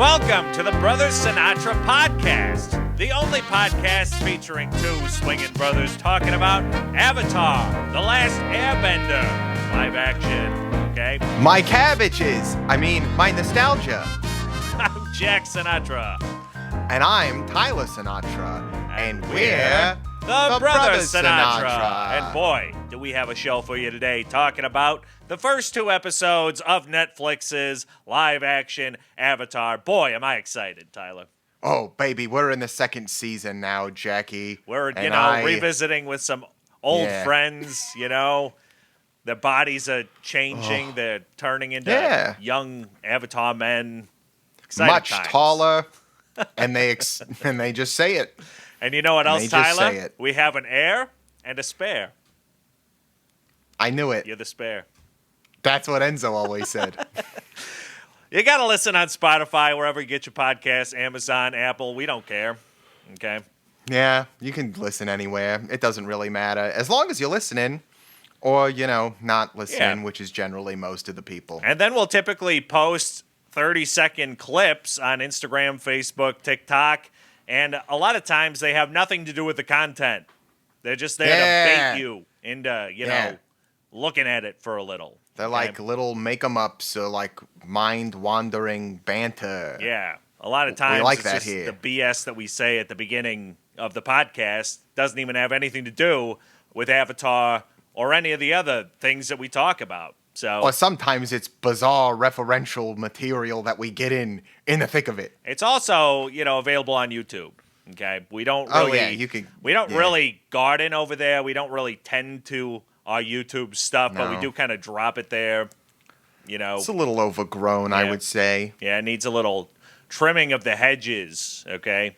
Welcome to the Brothers Sinatra podcast, the only podcast featuring two swinging brothers talking about Avatar, The Last Airbender, live action, okay? My cabbages! My nostalgia. I'm Jack Sinatra. And I'm Tyler Sinatra. And we're the Brothers Sinatra. And boy, do we have a show for you today talking about the first two episodes of Netflix's live-action Avatar. Boy, am I excited, Tyler. Oh, baby, we're in the second season now, Jackie. We're, revisiting with some old friends, Their bodies are changing. They're turning into young Avatar men. Exciting Much times. taller, and they just say it. And you know what else, Tyler? Just say it. We have an heir and a spare. I knew it. You're the spare. That's what Enzo always said. You got to listen on Spotify, wherever you get your podcasts, Amazon, Apple. We don't care. Okay? Yeah, you can listen anywhere. It doesn't really matter. As long as you're listening or, not listening, which is generally most of the people. And then we'll typically post 30-second clips on Instagram, Facebook, TikTok. And a lot of times they have nothing to do with the content. They're just there to bait you into, looking at it for a little. They're like little make-em-ups or like mind-wandering banter. Yeah. A lot of times it's just the BS that we say at the beginning of the podcast doesn't even have anything to do with Avatar or any of the other things that we talk about. Or sometimes it's bizarre referential material that we get in the thick of it. It's also, available on YouTube. Okay, we don't really. We don't really garden over there. We don't really tend to our YouTube stuff, but we do kind of drop it there. It's a little overgrown, I would say. Yeah, it needs a little trimming of the hedges. Okay,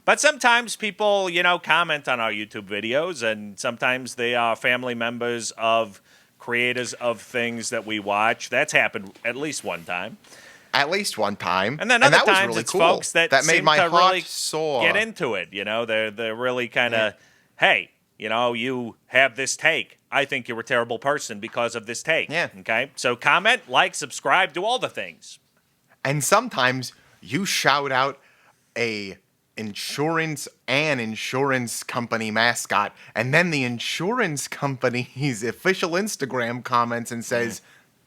but sometimes people, comment on our YouTube videos, and sometimes they are family members of creators of things that we watch. That's happened at least one time. At least one time. And then other that times was really it's cool. folks that made seem my to heart really soar. Get into it. They're really kind of, hey, you have this take. I think you're a terrible person because of this take. Yeah. Okay? So comment, like, subscribe, do all the things. And sometimes you shout out an insurance company mascot, and then the insurance company's official Instagram comments and says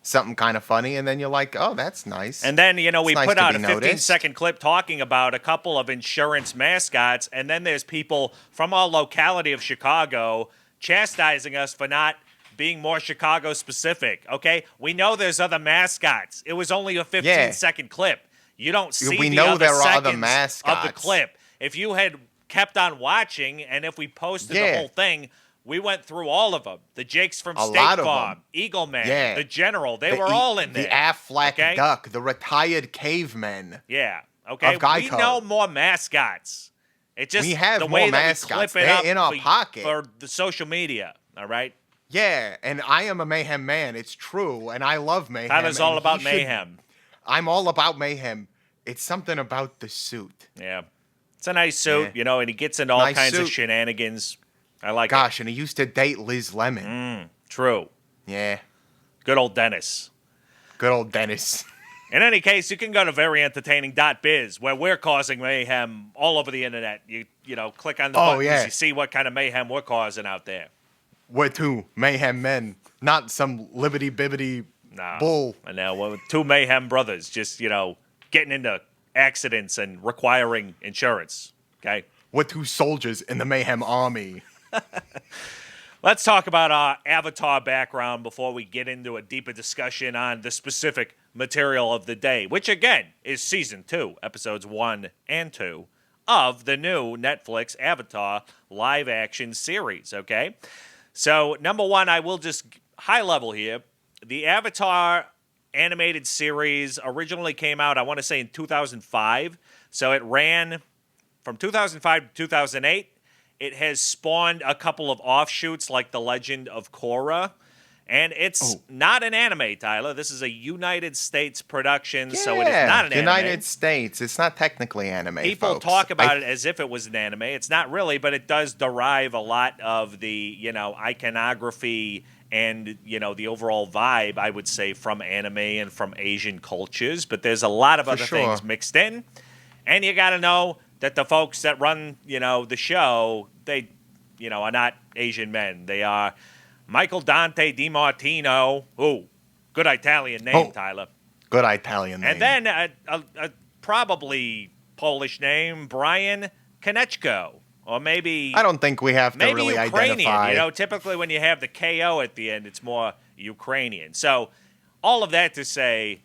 something kind of funny, and then you're like, oh, that's nice. And then, we nice put out a noticed. 15-second clip talking about a couple of insurance mascots, and then there's people from our locality of Chicago chastising us for not being more Chicago-specific, okay? We know there's other mascots. It was only a 15-second clip. You don't see we the know other there are other seconds mascots. of the clip. If you had kept on watching, and if we posted the whole thing, we went through all of them. The Jakes from State Farm, Eagle Man, the General, they were all in there. The Aflac Duck, the retired cavemen. Yeah, okay? We know more mascots. It's just we have the way more that mascots. we clip it They're up in our pocket. for the social media, all right? Yeah, and I am a mayhem man. It's true, and I love mayhem. Tyler's all about mayhem. I'm all about mayhem. It's something about the suit. Yeah. It's a nice suit, and he gets into all kinds of shenanigans. I like it. Gosh, and he used to date Liz Lemon. True. Yeah. Good old Dennis. Good old Dennis. In any case, you can go to veryentertaining.biz, where we're causing mayhem all over the internet. You click on the buttons, you see what kind of mayhem we're causing out there. We're two mayhem men, not some libbity-bibbity bull. I know. We're two mayhem brothers, just, getting into accidents and requiring insurance, okay? We're two soldiers in the mayhem army. Let's talk about our Avatar background before we get into a deeper discussion on the specific material of the day, which, again, is Season 2, Episodes 1 and 2 of the new Netflix Avatar live-action series, okay? So, number one, I will just high level here. The Avatar animated series originally came out, I want to say, in 2005. So it ran from 2005 to 2008. It has spawned a couple of offshoots like The Legend of Korra. And it's not an anime, Tyler. This is a United States production, so it is not an anime. United States. It's not technically anime, People folks. talk about it as if it was an anime. It's not really, but it does derive a lot of the, iconography and, the overall vibe, I would say, from anime and from Asian cultures. But there's a lot of other sure. things mixed in. And you got to know that the folks that run, the show, they, are not Asian men. They are Michael Dante DiMartino. Ooh, good Italian name, Tyler. Good Italian name. And then a probably Polish name, Brian Konechko. Or maybe... I don't think we have to really Ukrainian. identify. Typically when you have the KO at the end, it's more Ukrainian. So all of that to say,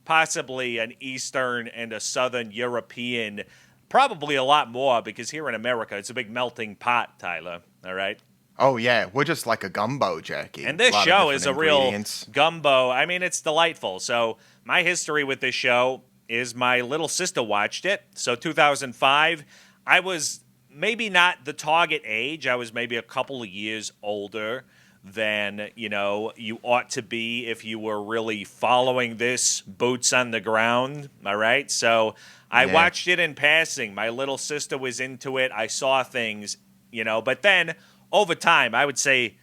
possibly an Eastern and a Southern European, probably a lot more, because here in America, it's a big melting pot, Tyler. All right? Oh, yeah. We're just like a gumbo, Jackie. And this show is a real gumbo. I mean, it's delightful. So my history with this show is my little sister watched it. So 2005, I was maybe not the target age. I was maybe a couple of years older than, you ought to be if you were really following this boots on the ground. All right? So I watched it in passing. My little sister was into it. I saw things, but then over time, I would say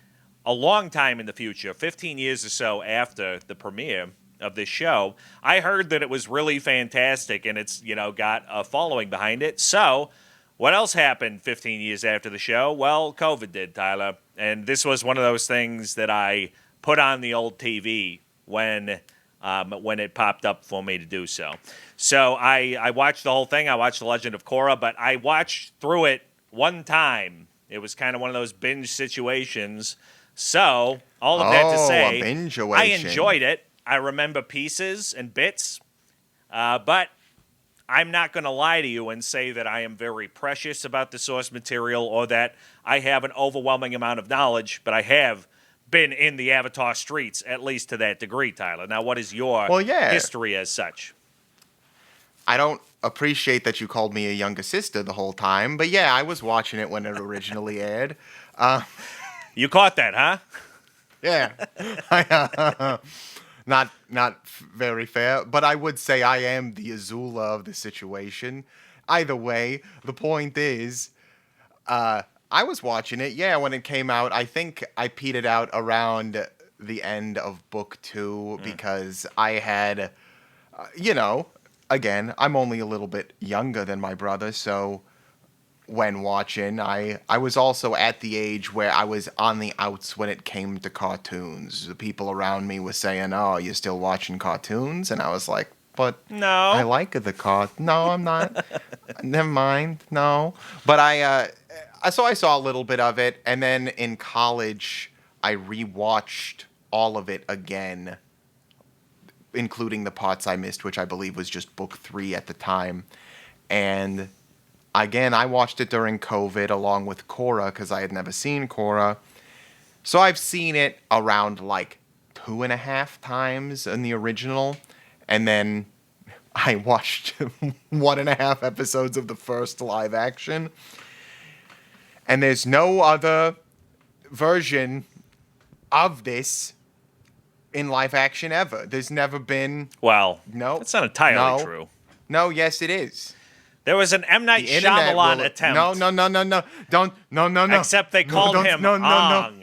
a long time in the future, 15 years or so after the premiere of this show, I heard that it was really fantastic and it's, got a following behind it. So what else happened 15 years after the show? Well, COVID did, Tyler. And this was one of those things that I put on the old TV when it popped up for me to do so. So I watched the whole thing. I watched The Legend of Korra, but I watched through it one time. It was kind of one of those binge situations. So all of that to say, I enjoyed it. I remember pieces and bits, but I'm not going to lie to you and say that I am very precious about the source material or that I have an overwhelming amount of knowledge, but I have been in the Avatar streets, at least to that degree, Tyler. Now, what is your history as such? I don't appreciate that you called me a younger sister the whole time, but yeah, I was watching it when it originally aired. You caught that, huh? Yeah. Not very fair, but I would say I am the Azula of the situation. Either way, the point is, I was watching it, when it came out. I think I petered out around the end of book 2 because I had, again, I'm only a little bit younger than my brother, so when watching, I was also at the age where I was on the outs when it came to cartoons. The people around me were saying, "Oh, you're still watching cartoons?" And I was like, "But no, I like No, I'm not. Never mind. No." But I saw a little bit of it, and then in college, I rewatched all of it again, including the parts I missed, which I believe was just book 3 at the time, and again, I watched it during COVID along with Korra because I had never seen Korra. So I've seen it around like 2.5 times in the original. And then I watched 1.5 episodes of the first live action. And there's no other version of this in live action ever. There's never been... Well, no, that's not entirely true. No, yes, it is. There was an M. Night Shyamalan attempt. No. Don't. Except they called him Ong.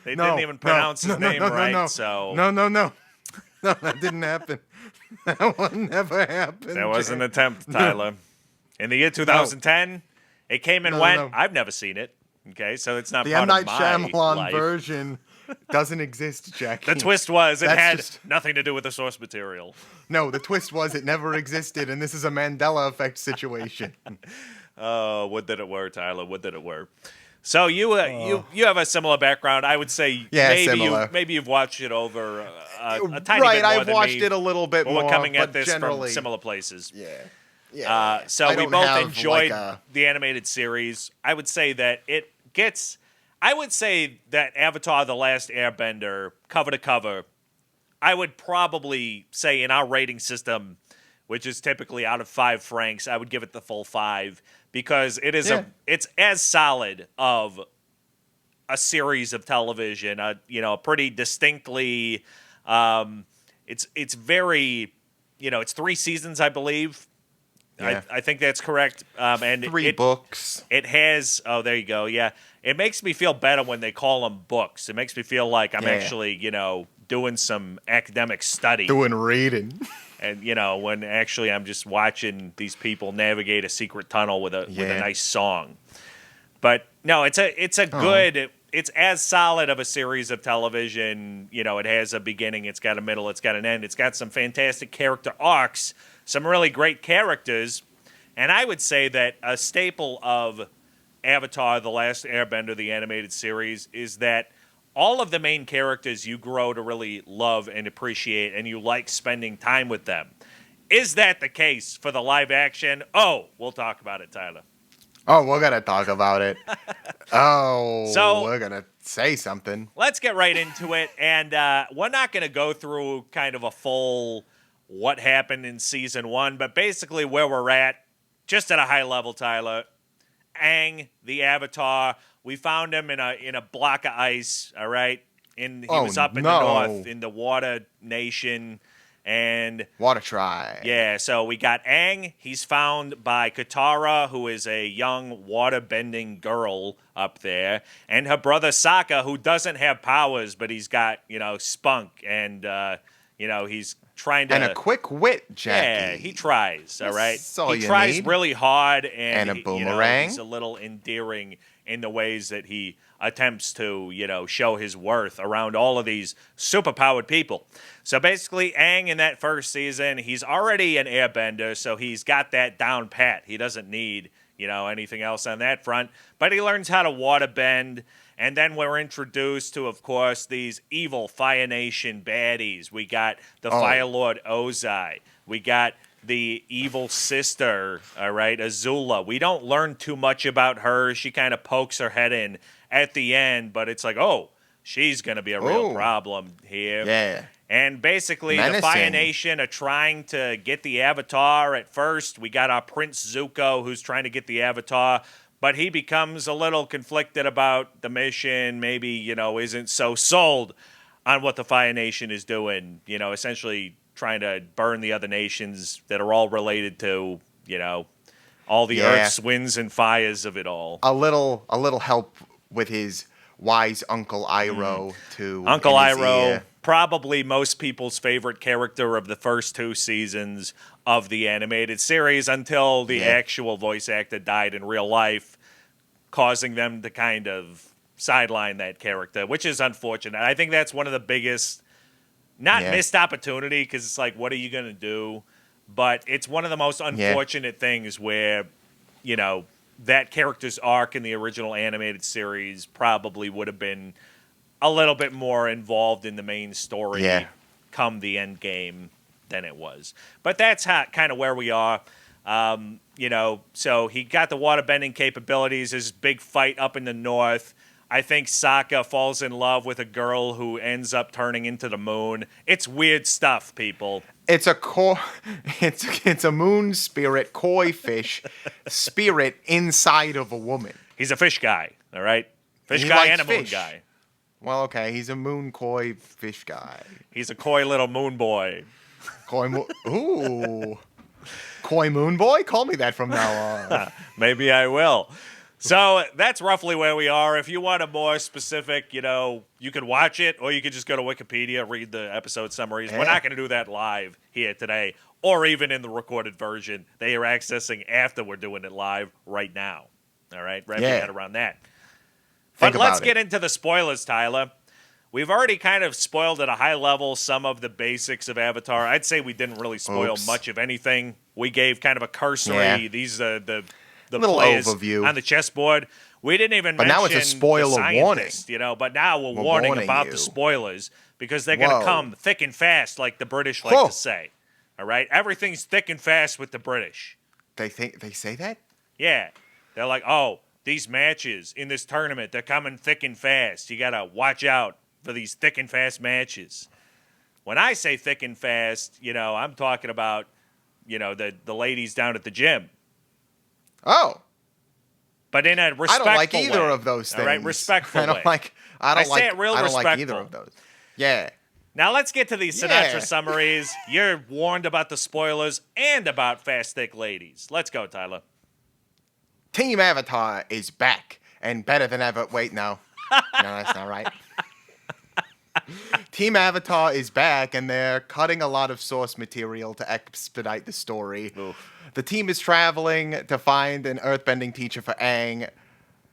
They didn't even pronounce his name right, so... No, that didn't happen. That one never happened. There was an attempt, Tyler. In the year 2010, it came and went. I've never seen it, okay? So it's not part of my life. The M. Night Shyamalan version doesn't exist, Jackie. The twist was it had nothing to do with the source material. No, the twist was it never existed, and this is a Mandela effect situation. Oh, would that it were, Tyler. Would that it were. So you have a similar background. I would say maybe you've watched it over a tiny bit more right, than I've watched it a little bit more. We're coming at this from similar places. So we both enjoyed the animated series. I would say that it gets... I would say that Avatar: The Last Airbender, cover to cover, I would probably say in our rating system, which is typically out of 5 francs, I would give it the full 5 because it is it's as solid of a series of television, pretty distinctly. It's very, it's 3 seasons, I believe. Yeah. I think that's correct. And 3 books. It has. Oh, there you go. Yeah, it makes me feel better when they call them books. It makes me feel like I'm actually, doing some academic study. Doing reading. And when actually I'm just watching these people navigate a secret tunnel with a nice song. But no, it's a good. It's as solid of a series of television. It has a beginning, it's got a middle, it's got an end. It's got some fantastic character arcs, some really great characters, and I would say that a staple of Avatar: The Last Airbender, the animated series, is that all of the main characters you grow to really love and appreciate, and you like spending time with them. Is that the case for the live action? Oh, we'll talk about it, Tyler. Oh, we're going to talk about it. So we're going to say something. Let's get right into it, and we're not going to go through kind of a full what happened in Season 1, but basically where we're at, just at a high level, Tyler. Aang, the Avatar, we found him in a block of ice, all right? He was up in the north, in the Water Nation, and... Water Tribe. Yeah, so we got Aang. He's found by Katara, who is a young water-bending girl up there, and her brother Sokka, who doesn't have powers, but he's got, spunk, and, he's trying to... And a quick wit, Jackie. Yeah, he tries, all right? That's all he you tries need. really hard, and a boomerang. He's a little endearing in the ways that he attempts to, show his worth around all of these superpowered people. So basically, Aang in that first season, he's already an airbender, so he's got that down pat. He doesn't need, anything else on that front, but he learns how to water bend. And then we're introduced to, of course, these evil Fire Nation baddies. We got the Fire Lord Ozai. We got the evil sister, all right, Azula. We don't learn too much about her. She kind of pokes her head in at the end, but it's like, oh, she's going to be a real problem here. Yeah. And basically, the Fire Nation are trying to get the Avatar at first. We got our Prince Zuko, who's trying to get the Avatar. But he becomes a little conflicted about the mission, maybe, isn't so sold on what the Fire Nation is doing, essentially trying to burn the other nations that are all related to, all the earth's winds and fires of it all. A little help with his wise Uncle Iroh, too. Uncle Iroh, probably most people's favorite character of the first 2 seasons of the animated series until the actual voice actor died in real life, causing them to kind of sideline that character, which is unfortunate. I think that's one of the biggest, missed opportunity, because it's like, what are you going to do? But it's one of the most unfortunate things where, that character's arc in the original animated series probably would have been a little bit more involved in the main story come the end game than it was. But that's kind of where we are. So he got the waterbending capabilities, his big fight up in the north. I think Sokka falls in love with a girl who ends up turning into the moon. It's weird stuff, people. It's a moon spirit, koi fish spirit inside of a woman. He's a fish guy, all right? Fish He guy likes and a moon fish. guy. Well, okay, he's a moon koi fish guy. He's a coy little moon boy. Ooh. Koi moon boy? Call me that from now on. Maybe I will. So that's roughly where we are. If you want a more specific, you can watch it, or you could just go to Wikipedia, read the episode summaries. We're not going to do that live here today, or even in the recorded version. They are accessing after we're doing it live right now. All right? Wrap your head around that. But let's get into the spoilers, Tyler. We've already kind of spoiled at a high level some of the basics of Avatar. I'd say we didn't really spoil much of anything. We gave kind of a cursory, these are the little players overview on the chessboard. We didn't even mention now it's a spoiler warning. But now we're warning about you. the spoilers because they're going to come thick and fast, like the British like to say. All right? Everything's thick and fast with the British. They say that? Yeah. They're like, oh, these matches in this tournament, they're coming thick and fast. You got to watch out for these thick and fast matches. When I say thick and fast, I'm talking about, the ladies down at the gym. Oh. But in a respectful way. I don't like either of those things. All right, respectful I don't way. like I don't like either of those. Yeah. Now let's get to these Sinatra Yeah. summaries. You're warned about the spoilers and about fast, thick ladies. Let's go, Tyler. Team Avatar is back and better than ever. Wait, no. No, that's not right. Team Avatar is back, and they're cutting a lot of source material to expedite the story. Oof. The team is traveling to find an earthbending teacher for Aang.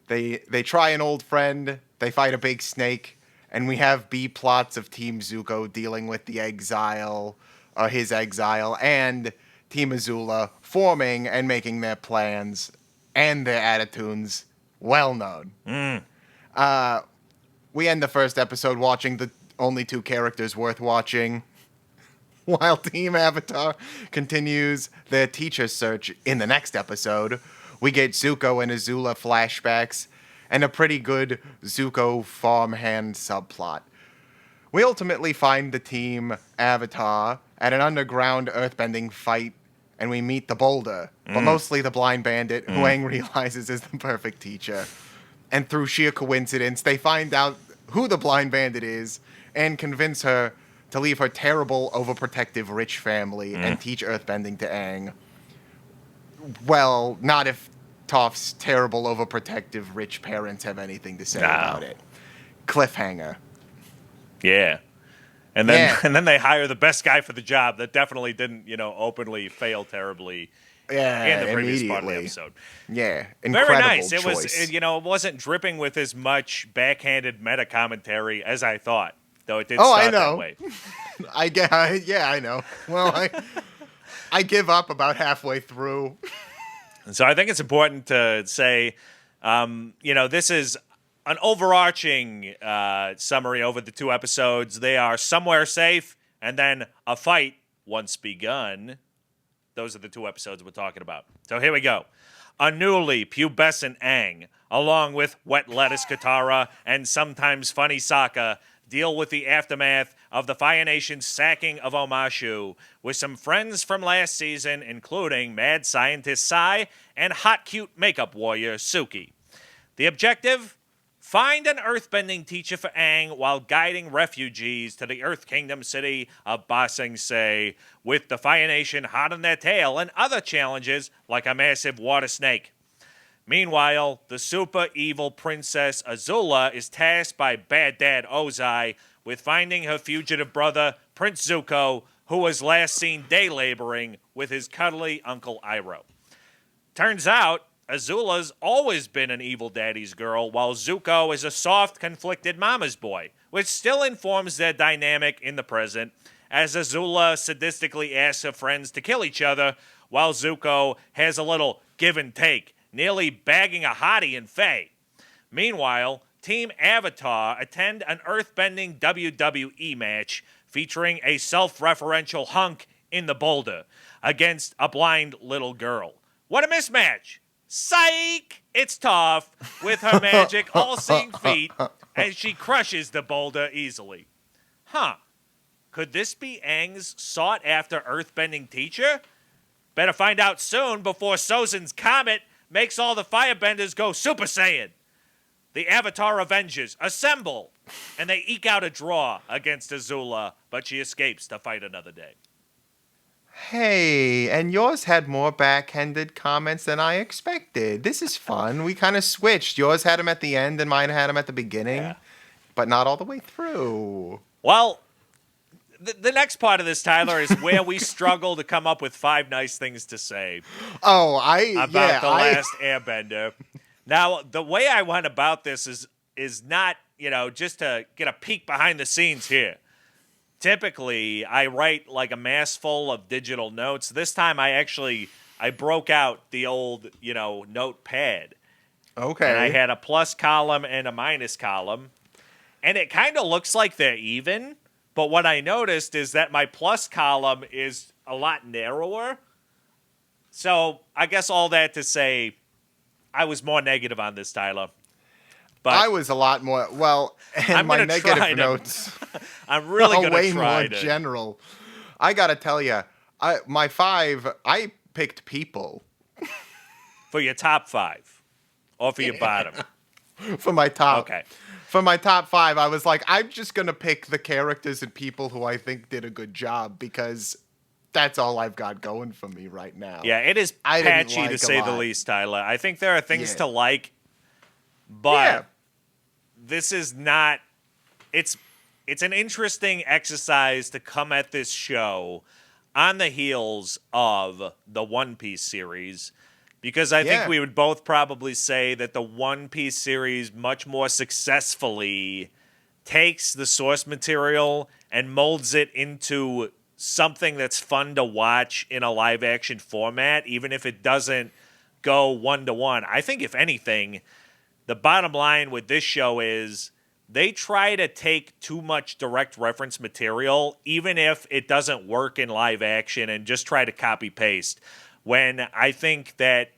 They try an old friend. They fight a big snake, and we have B plots of Team Zuko dealing with the exile, his exile, and Team Azula forming and making their plans and their attitudes well known. We end the first episode watching the only two characters worth watching, while Team Avatar continues their teacher search in the next episode. We get Zuko and Azula flashbacks and a pretty good Zuko farmhand subplot. We ultimately find the Team Avatar at an underground earthbending fight, and we meet the Boulder, but mostly the blind bandit who Aang realizes is the perfect teacher. And through sheer coincidence, they find out who the blind bandit is and convince her to leave her terrible, overprotective rich family and teach earthbending to Aang. Well, not if Toph's terrible, overprotective rich parents have anything to say about it. Cliffhanger. Yeah. And then Yeah. and then they hire the best guy for the job that definitely didn't, openly fail terribly in the previous part of the immediately. episode. Yeah, incredible Very nice. It choice. was, it wasn't dripping with as much backhanded meta commentary as I thought, though it did I start that know. way. I know. Well, I give up about halfway through. And so I think it's important to say, this is an overarching summary over the two episodes. They are somewhere safe, and then a fight once begun. Those are the two episodes we're talking about. So here we go. A newly pubescent Aang, along with wet lettuce Katara and sometimes funny Sokka, deal with the aftermath of the Fire Nation's sacking of Omashu with some friends from last season, including mad scientist Sai and hot cute makeup warrior Suki. The objective? Find an earthbending teacher for Aang while guiding refugees to the Earth Kingdom city of Ba Sing Se, with the Fire Nation hot on their tail and other challenges like a massive water snake. Meanwhile, the super evil Princess Azula is tasked by Bad Dad Ozai with finding her fugitive brother, Prince Zuko, who was last seen day laboring with his cuddly Uncle Iroh. Turns out, Azula's always been an evil daddy's girl, while Zuko is a soft, conflicted mama's boy, which still informs their dynamic in the present, as Azula sadistically asks her friends to kill each other, while Zuko has a little give and take, nearly bagging a hottie in Faye. Meanwhile, Team Avatar attend an earthbending WWE match featuring a self-referential hunk in the Boulder against a blind little girl. What a mismatch! Psych! It's Toph with her magic all-seeing feet as she crushes the Boulder easily. Huh. Could this be Aang's sought-after earthbending teacher? Better find out soon before Sozin's comet makes all the firebenders go Super Saiyan. The Avatar Avengers assemble, and they eke out a draw against Azula, but she escapes to fight another day. Hey, and yours had more backhanded comments than I expected. This is fun. We kind of switched. Yours had them at the end, and mine had them at the beginning, but not all the way through. Well, the next part of this, Tyler, is where we struggle to come up with 5 nice things to say about The Last Airbender. Now, the way I went about this is not, just to get a peek behind the scenes here. Typically, I write like a mass full of digital notes. This time, I broke out the old, notepad. Okay. And I had a plus column and a minus column. And it kind of looks like they're even. But what I noticed is that my plus column is a lot narrower. So I guess all that to say, I was more negative on this, Tyler. But I was a lot more, and my negative notes I'm really going to way try more general. I got to tell you, my 5, I picked people. For your top 5. Or for your bottom. for my top. Okay. For my top 5, I was like, I'm just gonna pick the characters and people who I think did a good job because that's all I've got going for me right now. Yeah, it is I didn't patchy like to a say the lot. least, Tyler. I think there are things Yeah. to like, but Yeah. this is not. It's an interesting exercise to come at this show on the heels of the One Piece series, because I think Yeah. we would both probably say that the One Piece series much more successfully takes the source material and molds it into something that's fun to watch in a live action format, even if it doesn't go 1-to-1. I think, if anything, the bottom line with this show is they try to take too much direct reference material, even if it doesn't work in live action, and just try to copy paste. When I think that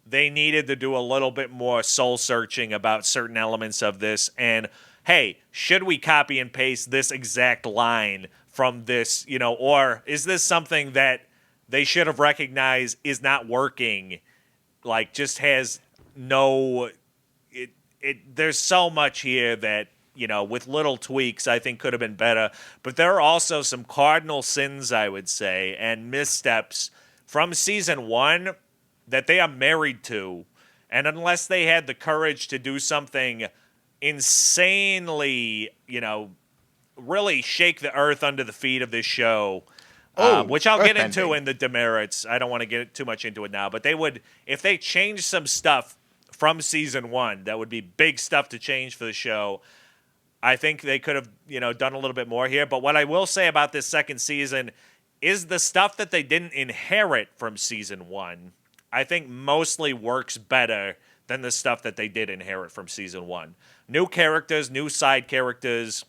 they needed to do a little bit more soul searching about certain elements of this. And hey, should we copy and paste this exact line from this, or is this something that they should have recognized is not working? Like, just has no, there's so much here that, with little tweaks, I think could have been better. But there are also some cardinal sins, I would say, and missteps from season 1 that they are married to. And unless they had the courage to do something insanely, really shake the earth under the feet of this show, which I'll get into earthbending. in the demerits. I don't want to get too much into it now, but they would, if they changed some stuff from season 1, that would be big stuff to change for the show. I think they could have, done a little bit more here. But what I will say about this second season is the stuff that they didn't inherit from season 1, I think mostly works better than the stuff that they did inherit from season 1. New characters, new side characters.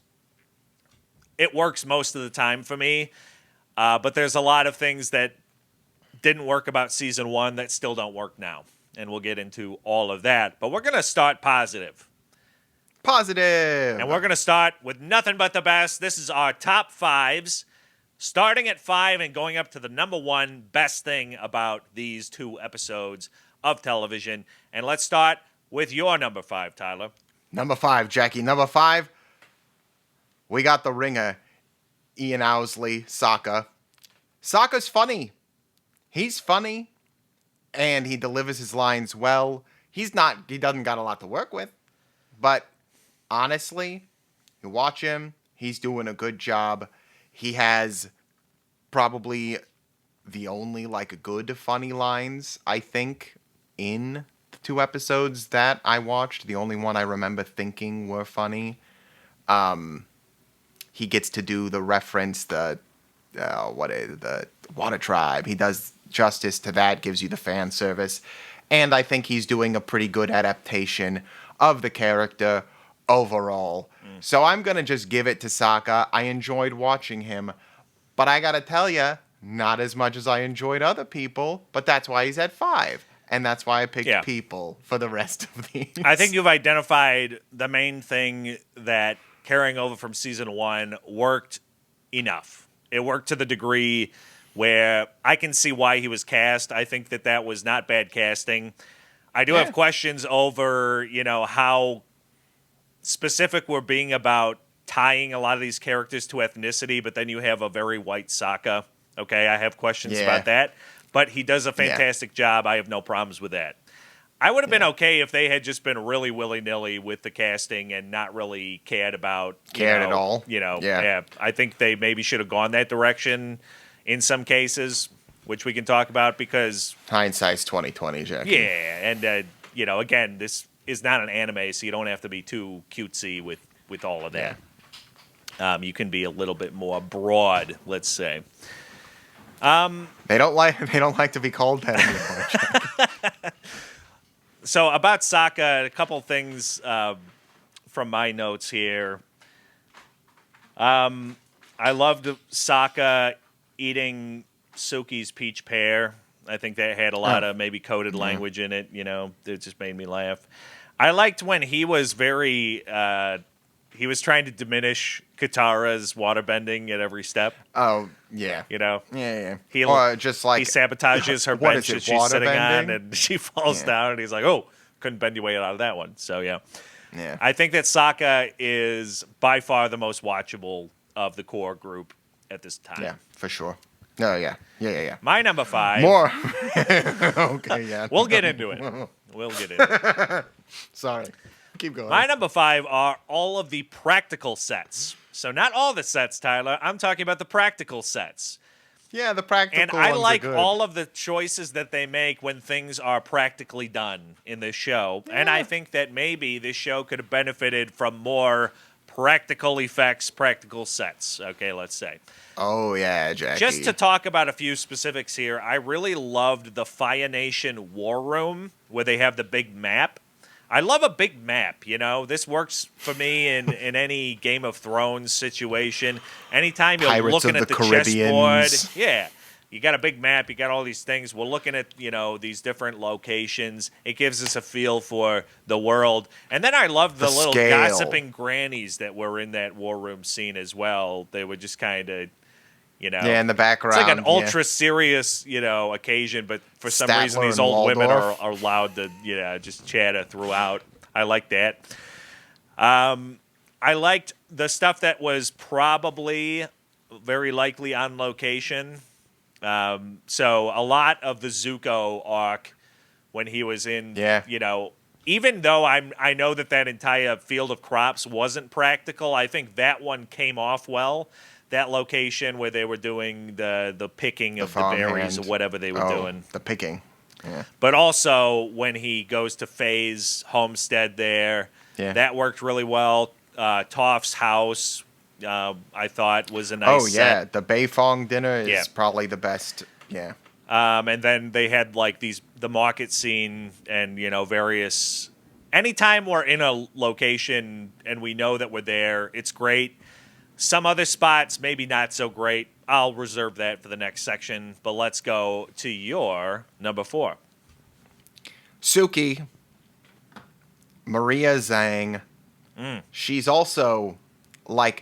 It works most of the time for me. But there's a lot of things that didn't work about season 1 that still don't work now. And we'll get into all of that. But we're going to start positive. Positive. And we're going to start with nothing but the best. This is our top 5s. Starting at 5 and going up to the number 1 best thing about these 2 episodes of television. And let's start with your number 5, Tyler. Number 5, Jackie. Number 5, we got the ringer, Ian Owsley, Sokka. Sokka's funny. He's funny, and he delivers his lines well. He doesn't got a lot to work with, but honestly, you watch him, he's doing a good job. He has probably the only good funny lines, I think, in the 2 episodes that I watched. The only one I remember thinking were funny. He gets to do the reference, the Water Tribe. He does justice to that, gives you the fan service. And I think he's doing a pretty good adaptation of the character overall. So I'm going to just give it to Sokka. I enjoyed watching him, but I got to tell you, not as much as I enjoyed other people, but that's why he's at 5. And that's why I picked people for the rest of these. I think you've identified the main thing that carrying over from season 1 worked enough. It worked to the degree where I can see why he was cast. I think that was not bad casting. I do have questions over, how specific we're being about tying a lot of these characters to ethnicity, but then you have a very white Sokka. Okay, I have questions about that. But he does a fantastic job. I have no problems with that. I would have been okay if they had just been really willy-nilly with the casting and not really cared about... at all. I think they maybe should have gone that direction in some cases, which we can talk about because... Hindsight's 20/20, Jackie. Yeah, and, again, this is not an anime, so you don't have to be too cutesy with all of that. You can be a little bit more broad, let's say. They don't like to be called that anymore. So about Sokka, a couple things from my notes here. I loved Sokka eating Suki's peach pear. I think that had a lot of maybe coded language in it. It just made me laugh. I liked when he was very... he was trying to diminish Katara's waterbending at every step. Oh, yeah. Yeah. He just like... he sabages her What bench is it, that she's sitting on, waterbending? and she falls down, and he's like, oh, couldn't bend your way out of that one. So, yeah. Yeah. I think that Sokka is by far the most watchable of the core group at this time. Yeah, for sure. No, yeah. Yeah. My number 5. More. Okay, yeah. We'll get into it. We'll get into it. Sorry. Keep going. My number 5 are all of the practical sets. So not all the sets, Tyler. I'm talking about the practical sets. Yeah, the practical And I ones like are good. all of the choices that they make when things are practically done in this show. Yeah. And I think that maybe this show could have benefited from more practical effects, practical sets, okay, let's say. Oh, yeah, Jackie. Just to talk about a few specifics here, I really loved the Fire Nation War Room where they have the big map. I love a big map, you know. This works for me in any Game of Thrones situation. Anytime you're Pirates looking of at the the chessboard, Caribbeans. yeah, you got a big map, you got all these things. We're looking at, these different locations. It gives us a feel for the world. And then I love the little scale. gossiping grannies that were in that war room scene as well. They were just kind of... Yeah, in the background. It's like an ultra serious, occasion, but for some reason Statler these and old women Waldorf. are allowed to, just chatter throughout. I like that. I liked the stuff that was probably very likely on location. So a lot of the Zuko arc when he was in, even though I know that entire field of crops wasn't practical, I think that one came off well. That location where they were doing the picking of the berries or whatever they were doing. The picking. Yeah. But also when he goes to Faye's homestead there, that worked really well. Toph's house, I thought, was a nice set. The Beifong dinner is probably the best. Yeah. And then they had the market scene and, various... Anytime we're in a location and we know that we're there, it's great. Some other spots, maybe not so great. I'll reserve that for the next section. But let's go to your number 4. Suki. Maria Zhang. She's also, a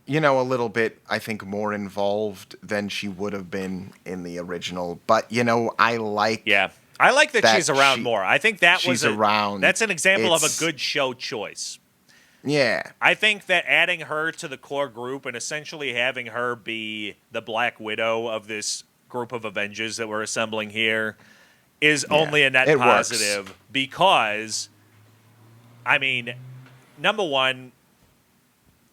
little bit, I think, more involved than she would have been in the original. But, I like... Yeah. I like that she's around more. I think that she's around. That's an example of a good show choice. Yeah. I think that adding her to the core group and essentially having her be the Black Widow of this group of Avengers that we're assembling here is only a net positive because, number one,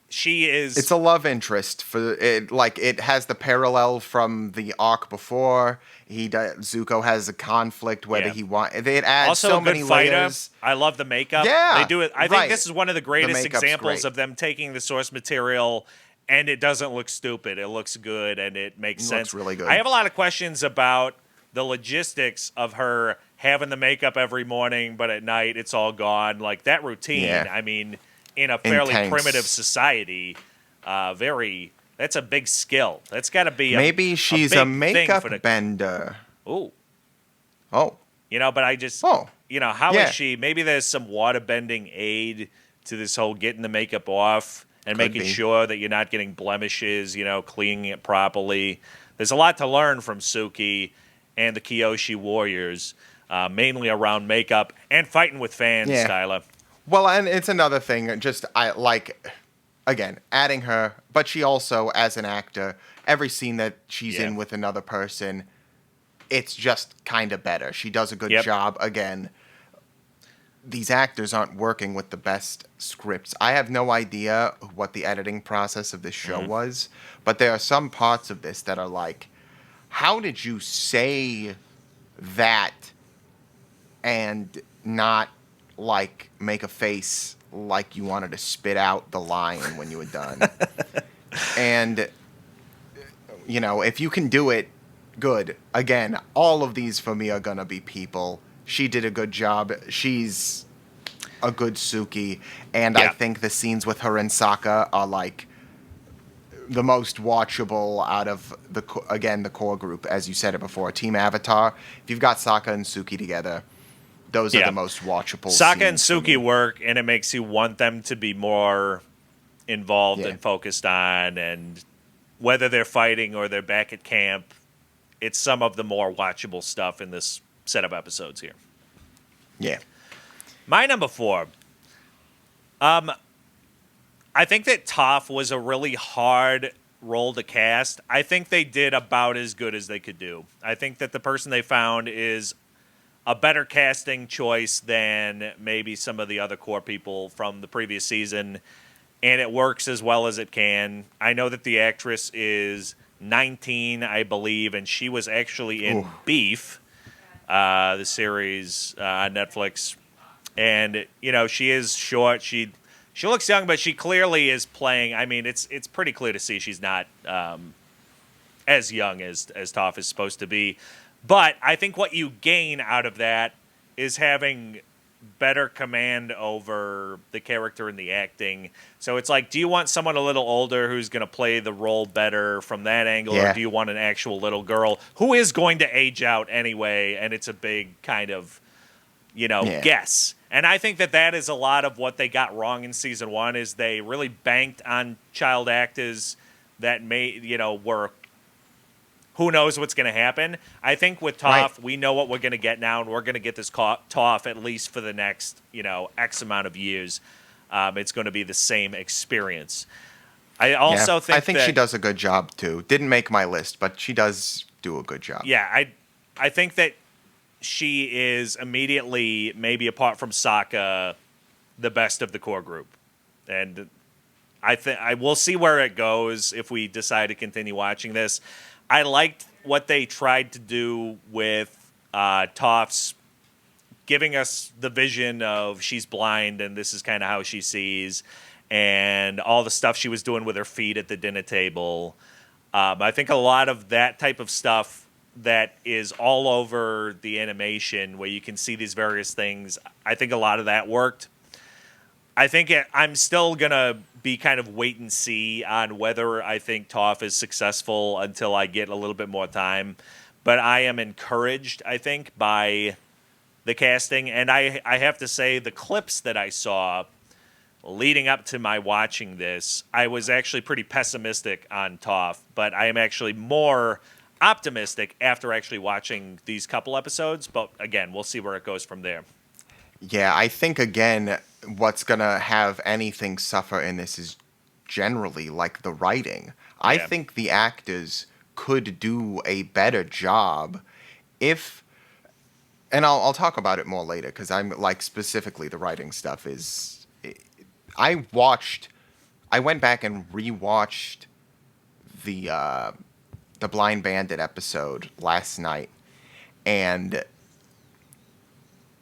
she is... It's a love interest for it. It has the parallel from the arc before. Zuko has a conflict whether he wants. It adds also so a good many fighter. layers. I love the makeup. Yeah, they do it. I think this is one of the greatest examples great. of them taking the source material, and it doesn't look stupid. It looks good, and it makes sense. Looks really good. I have a lot of questions about the logistics of her having the makeup every morning, but at night it's all gone. Like that routine. Yeah. In a fairly Intense. Primitive society, that's a big skill. That's got to be maybe she's a a big makeup thing for bender. Oh. But I just, how is she? Maybe there's some water bending aid to this whole getting the makeup off and making sure that you're not getting blemishes, cleaning it properly. There's a lot to learn from Suki and the Kyoshi Warriors, mainly around makeup and fighting with fans, Tyler. Well, and it's another thing, again, adding her, but she also, as an actor, every scene that she's in with another person, it's just kind of better. She does a good job. Again, these actors aren't working with the best scripts. I have no idea what the editing process of this show was, but there are some parts of this that are like, how did you say that and not make a face like you wanted to spit out the line when you were done? And, if you can do it, good. Again, all of these for me are going to be people. She did a good job. She's a good Suki. And I think the scenes with her and Sokka are the most watchable out of the core group, as you said it before. Team Avatar. If you've got Sokka and Suki together, those are the most watchable Sokka and scenes Suki work, and it makes you want them to be more involved and focused on, and whether they're fighting or they're back at camp, it's some of the more watchable stuff in this set of episodes here. Yeah. My number 4. I think that Toph was a really hard role to cast. I think they did about as good as they could do. I think that the person they found is a better casting choice than maybe some of the other core people from the previous season, and it works as well as it can. I know that the actress is 19, I believe, and she was actually in Beef, the series on Netflix. And, she is short. She looks young, but she clearly is playing. I mean, it's pretty clear to see she's not as young as Toph is supposed to be. But I think what you gain out of that is having better command over the character and the acting. So it's like, do you want someone a little older who's going to play the role better from that angle, or do you want an actual little girl who is going to age out anyway, and it's a big kind of, guess. And I think that is a lot of what they got wrong in season 1, is they really banked on child actors that were, who knows what's going to happen. I think with Toph, we know what we're going to get now, and we're going to get this Toph at least for the next, X amount of years. It's going to be the same experience. I also think she does a good job, too. Didn't make my list, but she does do a good job. Yeah, I think that she is immediately, maybe apart from Sokka, the best of the core group. And I will see where it goes if we decide to continue watching this. I liked what they tried to do with Toph's giving us the vision of she's blind and this is kind of how she sees, and all the stuff she was doing with her feet at the dinner table. I think a lot of that type of stuff that is all over the animation where you can see these various things, I think a lot of that worked. I think I'm still going to be kind of wait and see on whether I think Toph is successful until I get a little bit more time. But I am encouraged, I think, by the casting. And I have to say, the clips that I saw leading up to my watching this, I was actually pretty pessimistic on Toph. But I am actually more optimistic after actually watching these couple episodes. But again, we'll see where it goes from there. Yeah, I think, again, what's going to have anything suffer in this is generally, like, the writing. Yeah. I think the actors could do a better job if... And I'll talk about it more later, because I'm, like, specifically the writing stuff is... I went back and rewatched the Blind Bandit episode last night, and...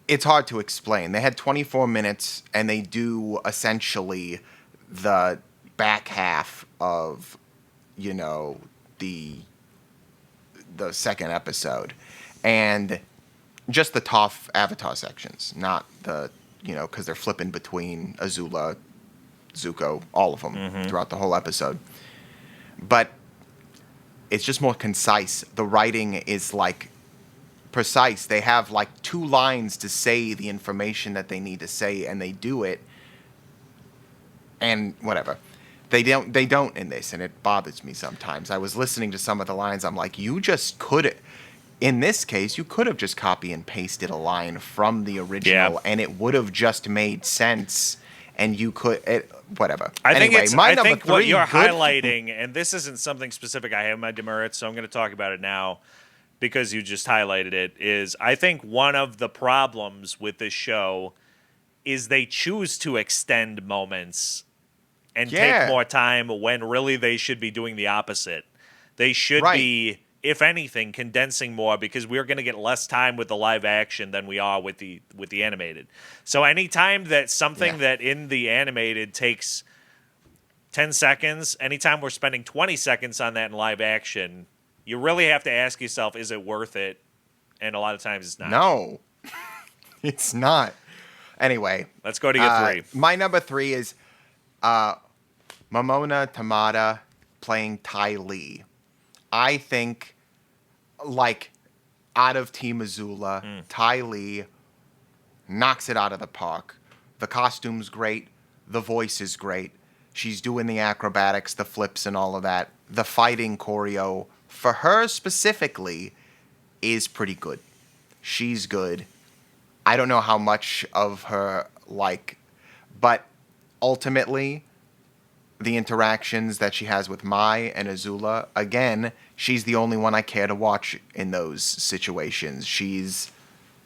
It's hard to explain. They had 24 minutes, and they do essentially the back half of, the second episode. And just the Toph Avatar sections, not the, because they're flipping between Azula, Zuko, all of them throughout the whole episode. But it's just more concise. The writing is, like, precise. They have like 2 lines to say the information that they need to say, and they do it. And whatever. They don't in this, and it bothers me sometimes. I was listening to some of the lines, I'm like, you just could, in this case, you could have just copy and pasted a line from the original, and it would have just made sense, and you could, whatever. I think what you're highlighting, and this isn't something specific I have in my demerits, so I'm going to talk about it now, because you just highlighted it, is I think one of the problems with this show is they choose to extend moments and take more time when really they should be doing the opposite. They should be, if anything, condensing more, because we're going to get less time with the live action than we are with the animated. So any time that something that in the animated takes 10 seconds, anytime we're spending 20 seconds on that in live action, you really have to ask yourself, is it worth it? And a lot of times it's not. No, it's not. Anyway. Let's go to your 3. My number 3 is Momona Tamada playing Ty Lee. I think, like, out of Team Azula, Ty Lee knocks it out of the park. The costume's great. The voice is great. She's doing the acrobatics, the flips, and all of that. The fighting choreo, for her specifically, is pretty good. She's good. I don't know how much of her like, but ultimately, the interactions that she has with Mai and Azula, again, she's the only one I care to watch in those situations. She's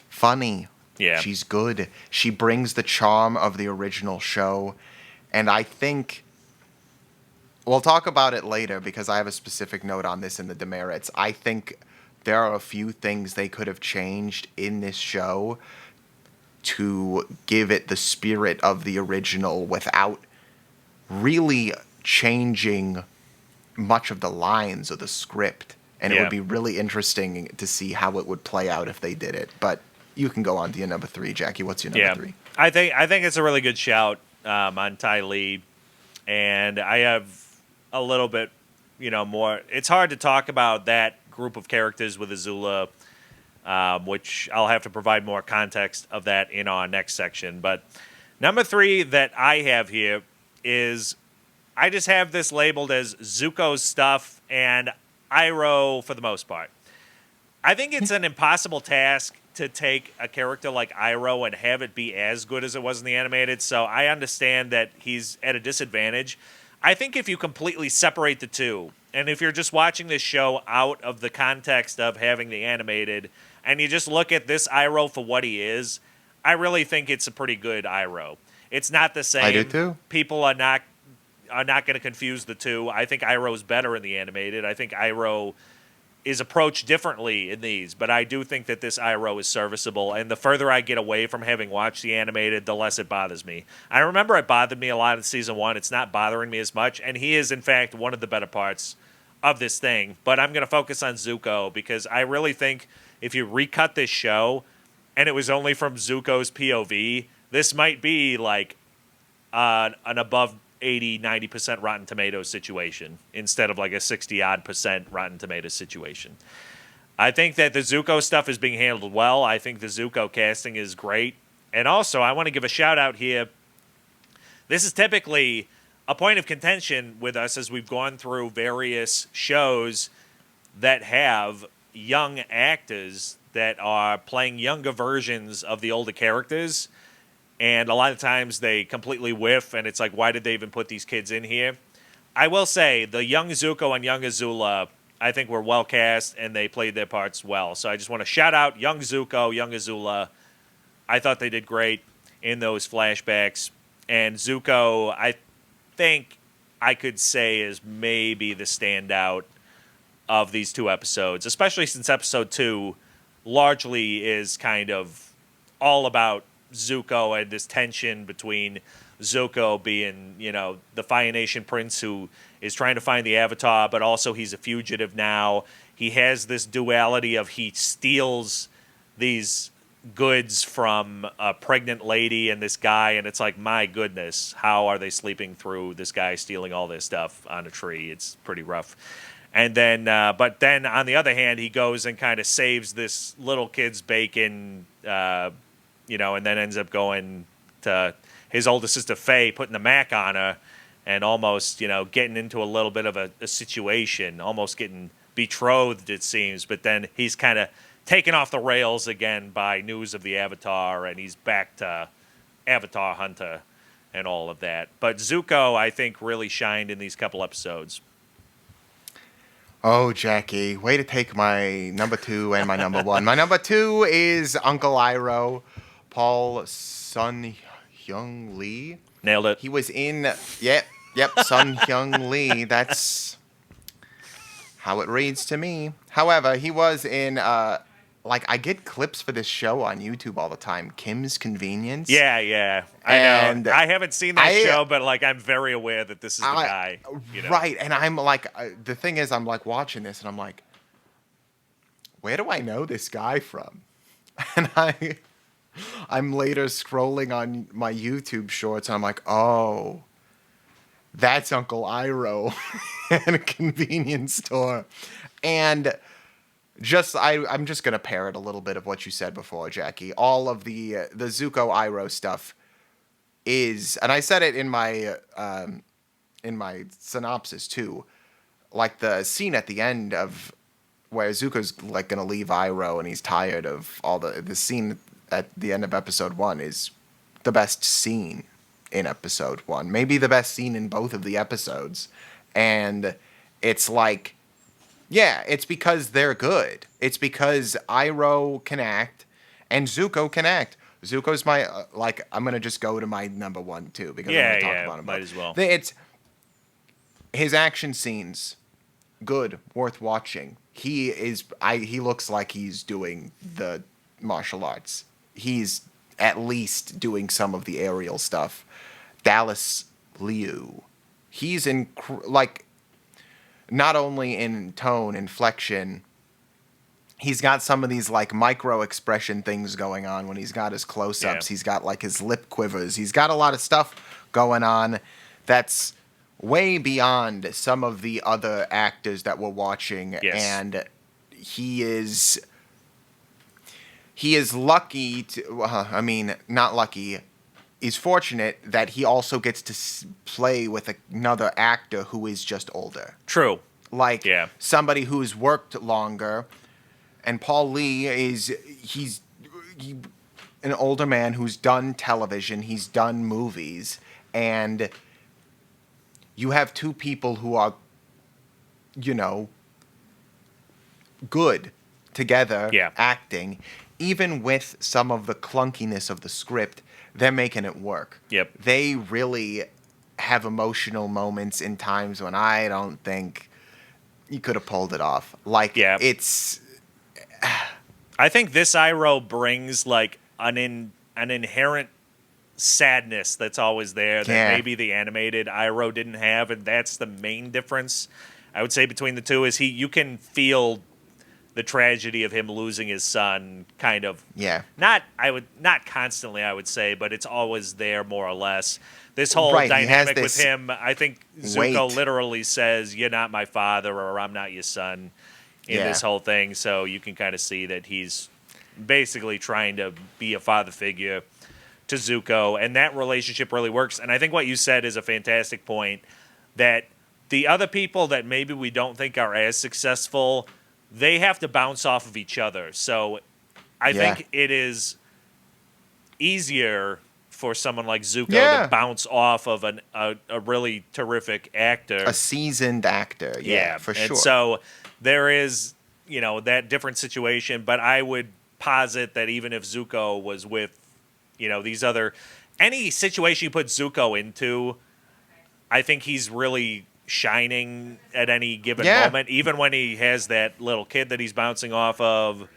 funny. Yeah. She's good. She brings the charm of the original show. And I think we'll talk about it later because I have a specific note on this in the demerits. I think there are a few things they could have changed in this show to give it the spirit of the original without really changing much of the lines of the script. And it would be really interesting to see how it would play out if they did it. But you can go on to your number 3, Jackie. What's your number 3? I think it's a really good shout on Ty Lee, and I have a little bit, more. It's hard to talk about that group of characters with Azula, which I'll have to provide more context of that in our next section. But number 3 that I have here is I just have this labeled as Zuko's stuff and Iroh for the most part. I think it's an impossible task to take a character like Iroh and have it be as good as it was in the animated, so I understand that he's at a disadvantage. I think if you completely separate the two, and if you're just watching this show out of the context of having the animated, and you just look at this Iroh for what he is, I really think it's a pretty good Iroh. It's not the same. I do too. People are not going to confuse the two. I think Iroh's better in the animated. I think Iroh is approached differently in these, but I do think that this Iroh is serviceable, and the further I get away from having watched the animated, the less it bothers me. I remember it bothered me a lot in Season 1. It's not bothering me as much, and he is, in fact, one of the better parts of this thing. But I'm going to focus on Zuko, because I really think if you recut this show, and it was only from Zuko's POV, this might be like an above 80, 90% Rotten Tomatoes situation instead of like a 60-odd% Rotten Tomatoes situation. I think that the Zuko stuff is being handled well. I think the Zuko casting is great. And also, I want to give a shout-out here. This is typically a point of contention with us as we've gone through various shows that have young actors that are playing younger versions of the older characters. And a lot of times they completely whiff, and it's like, why did they even put these kids in here? I will say, the young Zuko and young Azula, I think were well cast, and they played their parts well. So I just want to shout out young Zuko, young Azula. I thought they did great in those flashbacks. And Zuko, I think I could say is maybe the standout of these 2 episodes, especially since episode 2 largely is kind of all about Zuko and this tension between Zuko being, the Fire Nation prince who is trying to find the Avatar, but also he's a fugitive now. He has this duality of he steals these goods from a pregnant lady and this guy, and it's like, my goodness, how are they sleeping through this guy stealing all this stuff on a tree? It's pretty rough. And then, but then on the other hand, he goes and kind of saves this little kid's bacon, and then ends up going to his older sister Faye, putting the Mac on her, and almost, getting into a little bit of a situation, almost getting betrothed, it seems. But then he's kind of taken off the rails again by news of the Avatar, and he's back to Avatar Hunter and all of that. But Zuko, I think, really shined in these couple episodes. Oh, Jackie, way to take my number 2 and my number 1. My number 2 is Uncle Iroh, Paul Sun-Hyung Lee. Nailed it. He was in, yep, Sun-Hyung Lee. That's how it reads to me. However, he was in, I get clips for this show on YouTube all the time, Kim's Convenience. Yeah. I know. I haven't seen that show, but, I'm very aware that this is the guy. Right, and I'm like, the thing is, I'm, watching this, and I'm like, where do I know this guy from? And I'm later scrolling on my YouTube shorts, and I'm like, oh, that's Uncle Iroh in a convenience store. And I'm just going to parrot a little bit of what you said before, Jackie. All of the Zuko Iroh stuff is, and I said it in my synopsis too, like the scene at the end of where Zuko's going to leave Iroh and he's tired of all the scene at the end of episode 1 is the best scene in episode 1. Maybe the best scene in both of the episodes. And it's like, yeah, it's because they're good. It's because Iroh can act and Zuko can act. Zuko's my, I'm going to just go to my number 1 too, because I'm going to talk about him. Might as well. It's his action scenes, good, worth watching. He looks like he's doing the martial arts. He's at least doing some of the aerial stuff. Dallas Liu, he's not only in tone, inflection, he's got some of these like micro expression things going on when he's got his close-ups. Yeah. He's got like his lip quivers. He's got a lot of stuff going on that's way beyond some of the other actors that we're watching. Yes. And he is lucky to, not lucky. He's fortunate that he also gets to play with another actor who is just older. True. Somebody who's worked longer. And Paul Lee he's an older man who's done television. He's done movies. And you have two people who are, good together acting. Even with some of the clunkiness of the script, they're making it work. Yep. They really have emotional moments in times when I don't think you could have pulled it off. It's... I think this Iroh brings like an inherent sadness that's always there that maybe the animated Iroh didn't have, and that's the main difference I would say between the two. Is you can feel the tragedy of him losing his son, kind of. Yeah. Not constantly, I would say, but it's always there more or less. This whole dynamic with him, I think Zuko literally says, "You're not my father," or "I'm not your son," in this whole thing. So you can kind of see that he's basically trying to be a father figure to Zuko, and that relationship really works. And I think what you said is a fantastic point, that the other people that maybe we don't think are as successful, they have to bounce off of each other. So I think it is easier for someone like Zuko to bounce off of a really terrific actor. A seasoned actor, for sure. And so there is, that different situation, but I would posit that even if Zuko was with, these other... Any situation you put Zuko into, I think he's really shining at any given moment, even when he has that little kid that he's bouncing off of.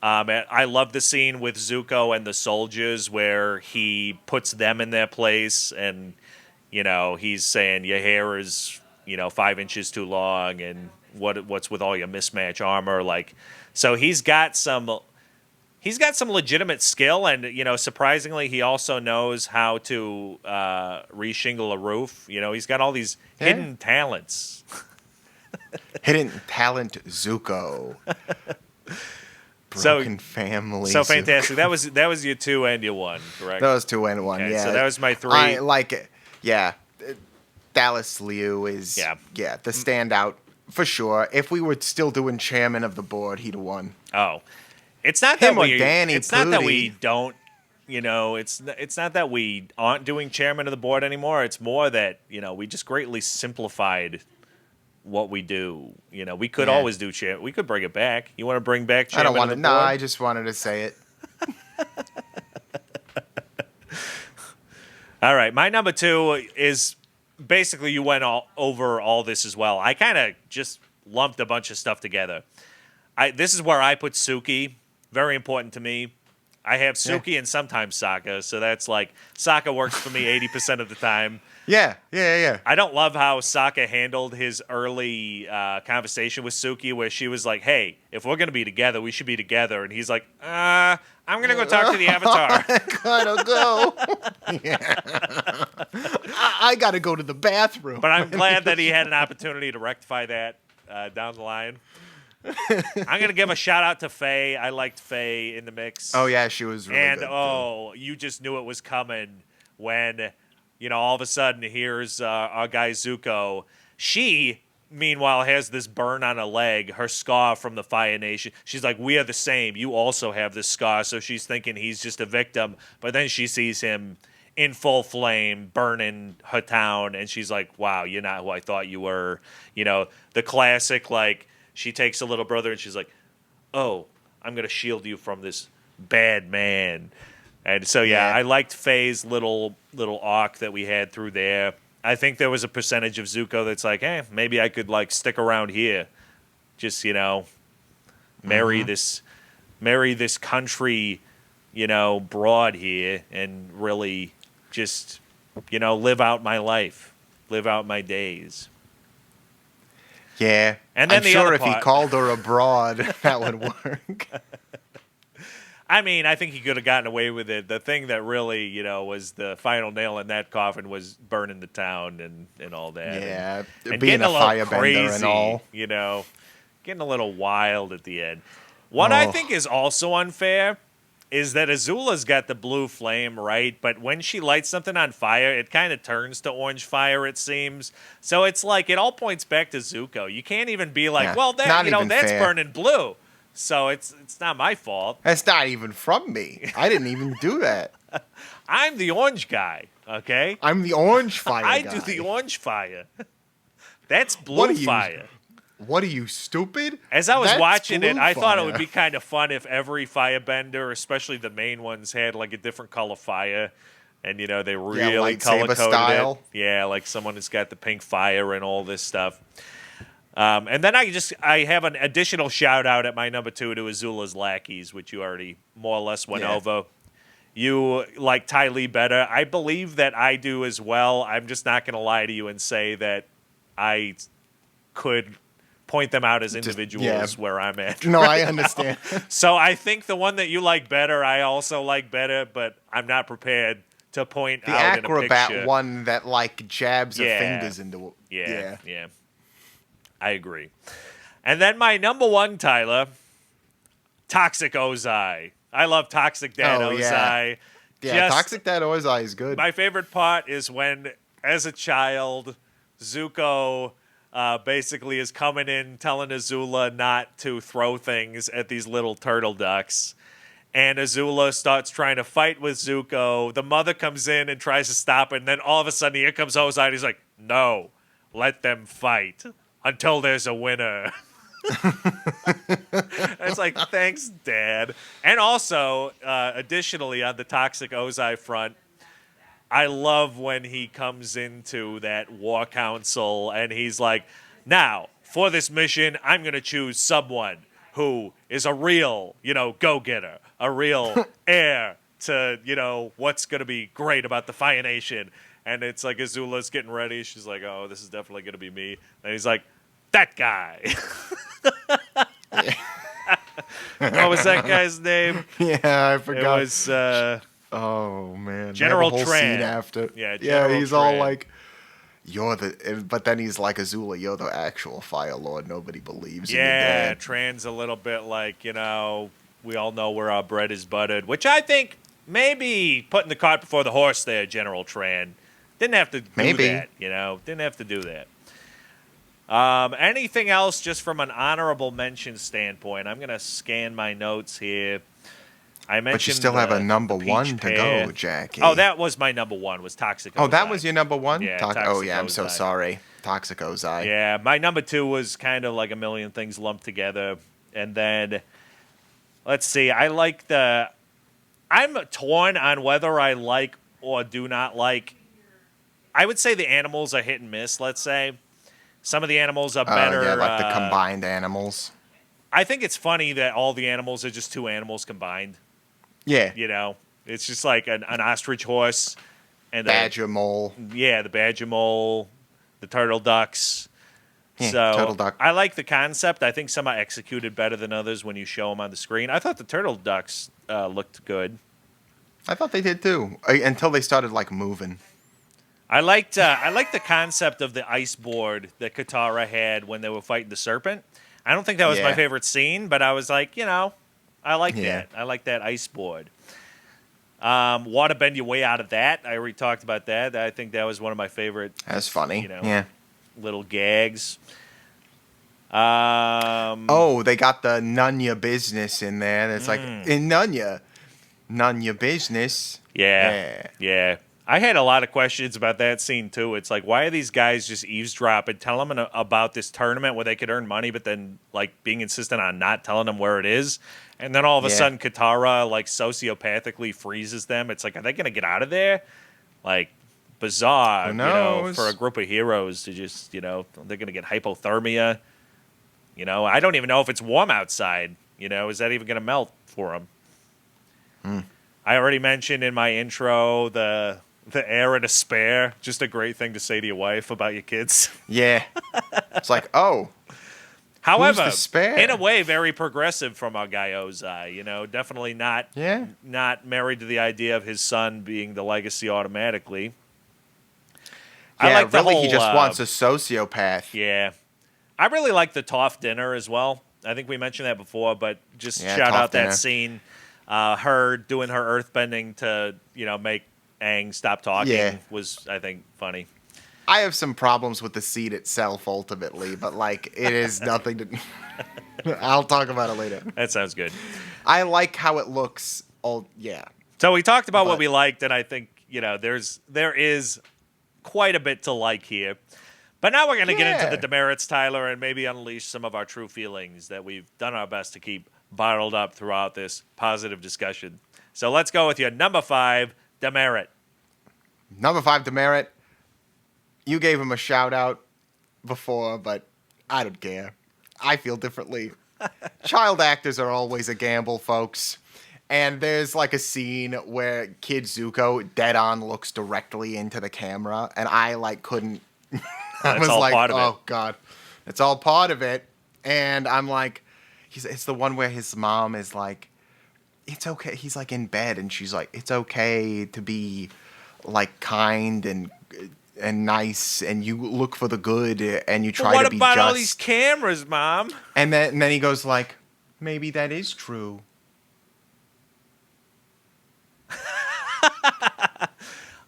I love the scene with Zuko and the soldiers where he puts them in their place, and he's saying your hair is 5 inches too long, and what's with all your mismatch armor, so he's got some legitimate skill, and surprisingly he also knows how to reshingle a roof. He's got all these hidden talents. Hidden talent Zuko. Broken family. So fantastic. That was your 2 and your 1, correct? That was 2 and 1. Okay, yeah. So that was my 3. I like it. Yeah. Dallas Liu is the standout for sure. If we were still doing chairman of the board, he'd have won. Oh, it's not that we. It's not that we don't. It's not that we aren't doing chairman of the board anymore. It's more that we just greatly simplified what we do. We could always do chair. We could bring it back. You want to bring back chairman? I don't want to. No, I just wanted to say it. All right, my number 2 is basically you went over all this as well. I kind of just lumped a bunch of stuff together. This is where I put Suki. Very important to me. I have Suki and sometimes Sokka, so that's like Sokka works for me 80% of the time. Yeah. I don't love how Sokka handled his early conversation with Suki, where she was like, "Hey, if we're gonna be together, we should be together," and he's like, "I'm gonna go talk to the Avatar." I gotta go. I gotta go to the bathroom. But I'm glad that he had an opportunity to rectify that down the line. I'm going to give a shout out to Faye. I liked Faye in the mix. Oh, yeah, she was really good. You just knew it was coming when, all of a sudden, here's our guy Zuko. She meanwhile, has this burn on a leg, her scar from the Fire Nation. She's like, we are the same. You also have this scar. So she's thinking he's just a victim. But then she sees him in full flame, burning her town. And she's like, wow, you're not who I thought you were. You know, the classic, like, she takes a little brother and she's like, oh, I'm going to shield you from this bad man. And so, yeah, I liked Faye's little arc that we had through there. I think there was a percentage of Zuko that's like, maybe I could like stick around here, just marry this country, broad here, and really just live out my life, live out my days. Yeah, and then I'm sure if he called her a broad, that would work. I mean, I think he could have gotten away with it. The thing that really, was the final nail in that coffin was burning the town and all that. Yeah, and being a firebender and all. Getting a little wild at the end. What I think is also unfair is that Azula's got the blue flame, right? But when she lights something on fire, it kind of turns to orange fire, it seems. So it's like it all points back to Zuko. You can't even be like, well, that's fair. Burning blue. So it's not my fault. That's not even from me. I didn't even do that. I'm the orange guy, okay? I'm the orange fire guy. I do the orange fire. That's blue fire. What are you, stupid? As I was watching it, I thought it would be kind of fun if every firebender, especially the main ones, had like a different color fire. And, they really color-coded style. It. Yeah, like someone who's got the pink fire and all this stuff. And then I have an additional shout out at my number 2 to Azula's lackeys, which you already more or less went over. You like Ty Lee better. I believe that I do as well. I'm just not going to lie to you and say that I could point them out as individuals where I'm at. No, I understand. So I think the one that you like better, I also like better, but I'm not prepared to point the out in a picture. The acrobat one that like jabs her fingers into it. Yeah. I agree. And then my number 1, Tyler, Toxic Ozai. I love Toxic Dad Ozai. Yeah, Toxic Dad Ozai is good. My favorite part is when, as a child, Zuko basically is coming in telling Azula not to throw things at these little turtle ducks. And Azula starts trying to fight with Zuko. The mother comes in and tries to stop it. And then all of a sudden, here comes Ozai. And he's like, no, let them fight. Until there's a winner. It's like, thanks, Dad. And also, additionally, on the Toxic Ozai front, I love when he comes into that war council and he's like, now, for this mission, I'm going to choose someone who is a real, go-getter, a real heir to, what's going to be great about the Fire Nation. And it's like Azula's getting ready. She's like, oh, this is definitely going to be me. And he's like, that guy. What was that guy's name? Yeah, I forgot. It was oh man, General Tran. Scene after. General he's Tran. all like, "You're the," but then he's like, "Azula, you're the actual Fire Lord. Nobody believes in you." Yeah, Tran's a little bit like, we all know where our bread is buttered, which I think maybe putting the cart before the horse there, General Tran. Didn't have to do that, Didn't have to do that. Anything else just from an honorable mention standpoint? I'm going to scan my notes here. I mentioned but you still have a number 1 to go, Jackie. Oh, that was my number 1, was Toxic Ozai. Oh, that was your number 1? Yeah, I'm so sorry. Toxic Ozai. Yeah, my number 2 was kind of like a million things lumped together. And then, let's see, I'm torn on whether I like or do not like. I would say the animals are hit and miss, let's say. Some of the animals are better. Yeah, like the combined animals. I think it's funny that all the animals are just 2 animals combined. Yeah. It's just like an ostrich horse. And badger mole. Yeah, the badger mole, the turtle ducks. Yeah, so turtle duck. I like the concept. I think some are executed better than others when you show them on the screen. I thought the turtle ducks looked good. I thought they did too, until they started like moving. I liked the concept of the ice board that Katara had when they were fighting the serpent. I don't think that was my favorite scene, but I was like, I like that. I like that ice board. Water bend your way out of that. I already talked about that. I think that was one of my favorite. That's funny. Little gags. Oh, they got the none your business in there. It's like, in none your business. Yeah. Yeah. I had a lot of questions about that scene, too. It's like, why are these guys just eavesdropping, telling them about this tournament where they could earn money, but then, like, being insistent on not telling them where it is? And then all of a sudden, Katara, like, sociopathically freezes them. It's like, are they going to get out of there? Like, bizarre, Who knows? for a group of heroes to just, they're going to get hypothermia. I don't even know if it's warm outside. Is that even going to melt for them? I already mentioned in my intro the heir and a spare. Just a great thing to say to your wife about your kids. Yeah. It's like, oh. However, who's the spare? in a way, very progressive from our guy Ozai. Definitely not married to the idea of his son being the legacy automatically. Yeah, I like the really, whole, he just wants a sociopath. Yeah. I really like the Toph dinner as well. I think we mentioned that before, but just shout Toph out dinner. that scene. Her doing her earthbending to, make Aang stop talking was, I think, funny. I have some problems with the seed itself, ultimately, but, like, it is nothing to... I'll talk about it later. That sounds good. I like how it looks. So we talked about what we liked, and I think, there is quite a bit to like here. But now we're going to get into the demerits, Tyler, and maybe unleash some of our true feelings that we've done our best to keep bottled up throughout this positive discussion. So let's go with your number 5 demerit. Number 5 demerit. You gave him a shout out before, but I don't care. I feel differently. Child actors are always a gamble, folks. And there's like a scene where Kid Zuko dead on looks directly into the camera, and I like couldn't. I was like, oh god, it's all part of it. And I'm like, it's the one where his mom is like, it's okay. He's like in bed, and she's like, it's okay to be like kind and nice, and you look for the good, and you try to be just. What about all these cameras, Mom? And then he goes like, maybe that is true.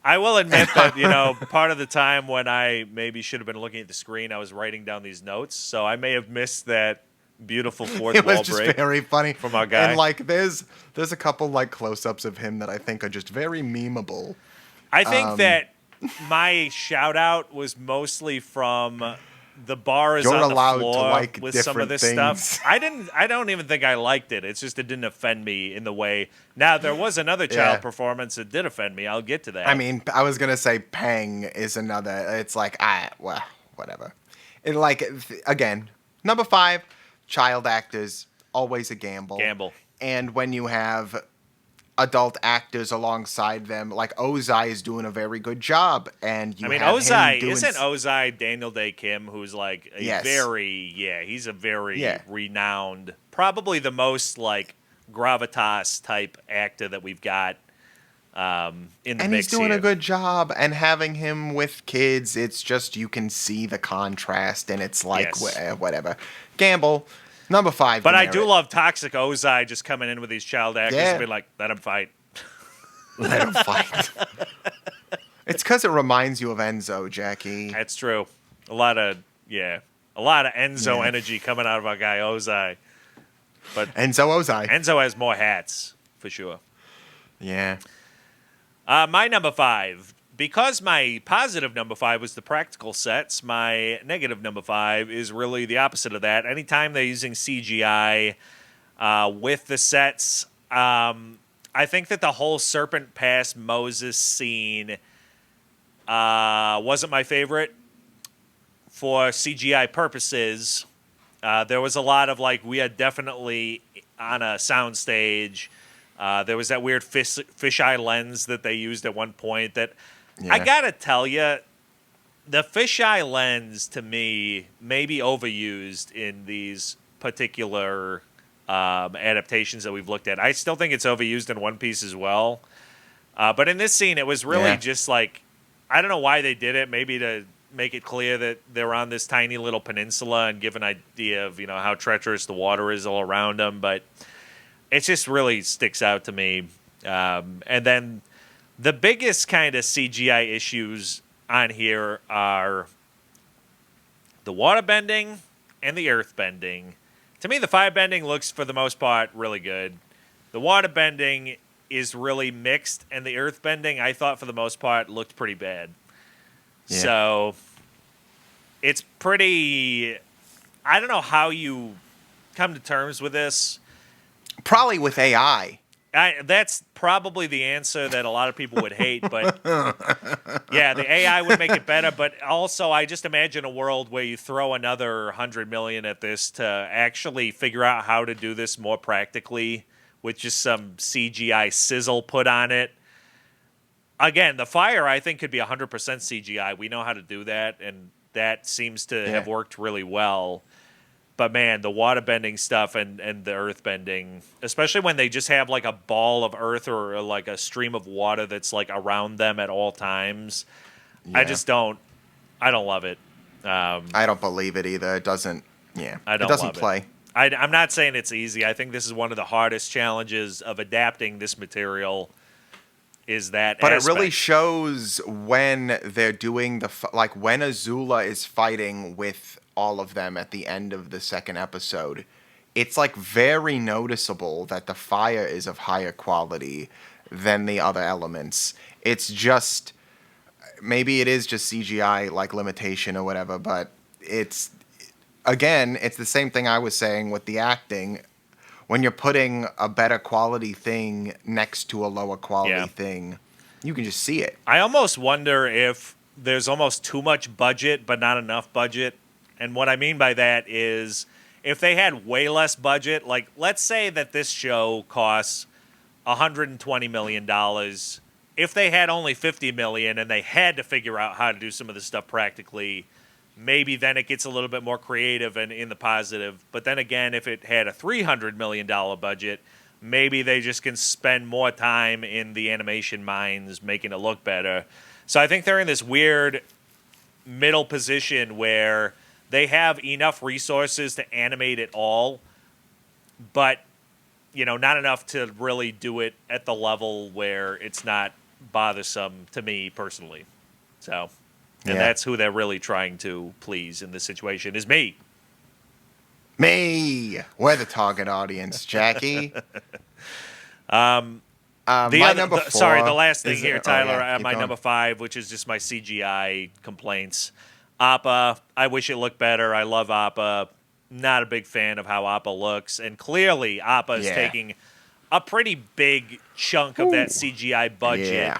I will admit that, part of the time when I maybe should have been looking at the screen, I was writing down these notes, so I may have missed that beautiful fourth wall break. It was just very funny from our guy. And like, there's a couple like close-ups of him that I think are just very memeable. I think that my shout out was mostly from the bars You're on the allowed floor to like with some of this different stuff. I don't even think I liked it. It's just it didn't offend me in the way. Now there was another child performance that did offend me. I'll get to that. I mean, I was gonna say Pang is another. It's like well, whatever. It like again, number 5, child actors always a gamble. And when you have adult actors alongside them, like Ozai is doing a very good job, and Ozai isn't Ozai Daniel Day Kim, who's like he's a very renowned, probably the most like gravitas type actor that we've got in the mix. And he's doing here. a good job, and having him with kids, it's just you can see the contrast, and it's like whatever gamble. Number 5. But I do love Toxic Ozai just coming in with these child actors and being like, let him fight. Let him fight. It's because it reminds you of Enzo, Jackie. That's true. A lot of Enzo energy coming out of our guy Ozai. But Enzo has more hats, for sure. Yeah. My number 5. Because my positive number 5 was the practical sets, my negative number 5 is really the opposite of that. Anytime they're using CGI with the sets, I think that the whole Serpent Pass Moses scene wasn't my favorite for CGI purposes. There was a lot of we are definitely on a soundstage. There was that weird fisheye lens that they used at one point that... Yeah. I gotta tell you, the fisheye lens to me may be overused in these particular adaptations that we've looked at. I still think it's overused in One Piece as well. But in this scene, it was really just I don't know why they did it. Maybe to make it clear that they're on this tiny little peninsula and give an idea of how treacherous the water is all around them. But it just really sticks out to me. And then. The biggest kind of CGI issues on here are the waterbending and the earth bending. To me, the fire bending looks, for the most part, really good. The water bending is really mixed, and the earth bending, I thought, for the most part, looked pretty bad. Yeah. So, it's pretty... I don't know how you come to terms with this. Probably with AI. That's probably the answer that a lot of people would hate, but yeah, the AI would make it better. But also, I just imagine a world where you throw another 100 million at this to actually figure out how to do this more practically with just some CGI sizzle put on it. Again, the fire, I think, could be 100% CGI. We know how to do that, and that seems to have worked really well. But man, the water bending stuff and the earth bending, especially when they just have like a ball of earth or like a stream of water that's like around them at all times. Yeah. I don't love it. I don't believe it either. It doesn't. Yeah, I don't it doesn't love play. I'm not saying it's easy. I think this is one of the hardest challenges of adapting this material. Is that But aspect. it really shows when they're doing like when Azula is fighting with all of them at the end of the second episode. It's like very noticeable that the fire is of higher quality than the other elements. It's just maybe it is just CGI like limitation or whatever, but it's the same thing I was saying with the acting. When you're putting a better quality thing next to a lower quality thing, you can just see it. I almost wonder if there's almost too much budget, but not enough budget. And what I mean by that is if they had way less budget, like let's say that this show costs $120 million. If they had only $50 million and they had to figure out how to do some of this stuff practically, maybe then it gets a little bit more creative and in the positive. But then again, if it had a $300 million budget, maybe they just can spend more time in the animation mines making it look better. So I think they're in this weird middle position where they have enough resources to animate it all, but not enough to really do it at the level where it's not bothersome to me personally. So... And that's who they're really trying to please in this situation is me. Me! We're the target audience, Jackie. The last thing here, Tyler, my number 5, which is just my CGI complaints. Appa, I wish it looked better. I love Appa. Not a big fan of how Appa looks. And clearly, Appa is taking a pretty big chunk of that CGI budget. Yeah.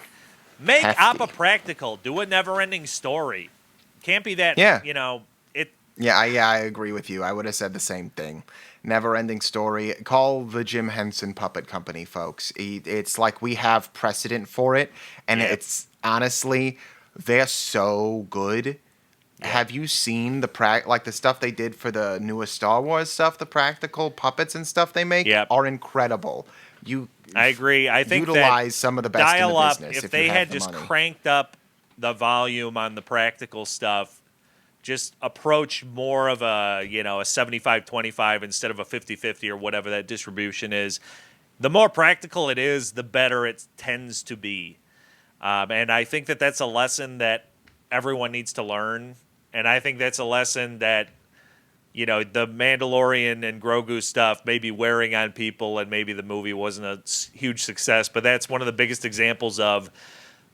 Make Hefty. Appa practical. Do a never-ending story. Can't be that, it... Yeah, I agree with you. I would have said the same thing. Never-ending story. Call the Jim Henson Puppet Company, folks. It's like we have precedent for it, and it's honestly, they're so good. Yeah. Have you seen the stuff they did for the newest Star Wars stuff? The practical puppets and stuff they make are incredible. I agree. I think utilize some of the best in the business. If they had the just money. cranked up the volume on the practical stuff, just approach more of a 75-25 instead of a 50-50 or whatever that distribution is. The more practical it is, the better it tends to be. And I think that that's a lesson that everyone needs to learn. And I think that's a lesson that the Mandalorian and Grogu stuff may be wearing on people, and maybe the movie wasn't a huge success, but that's one of the biggest examples of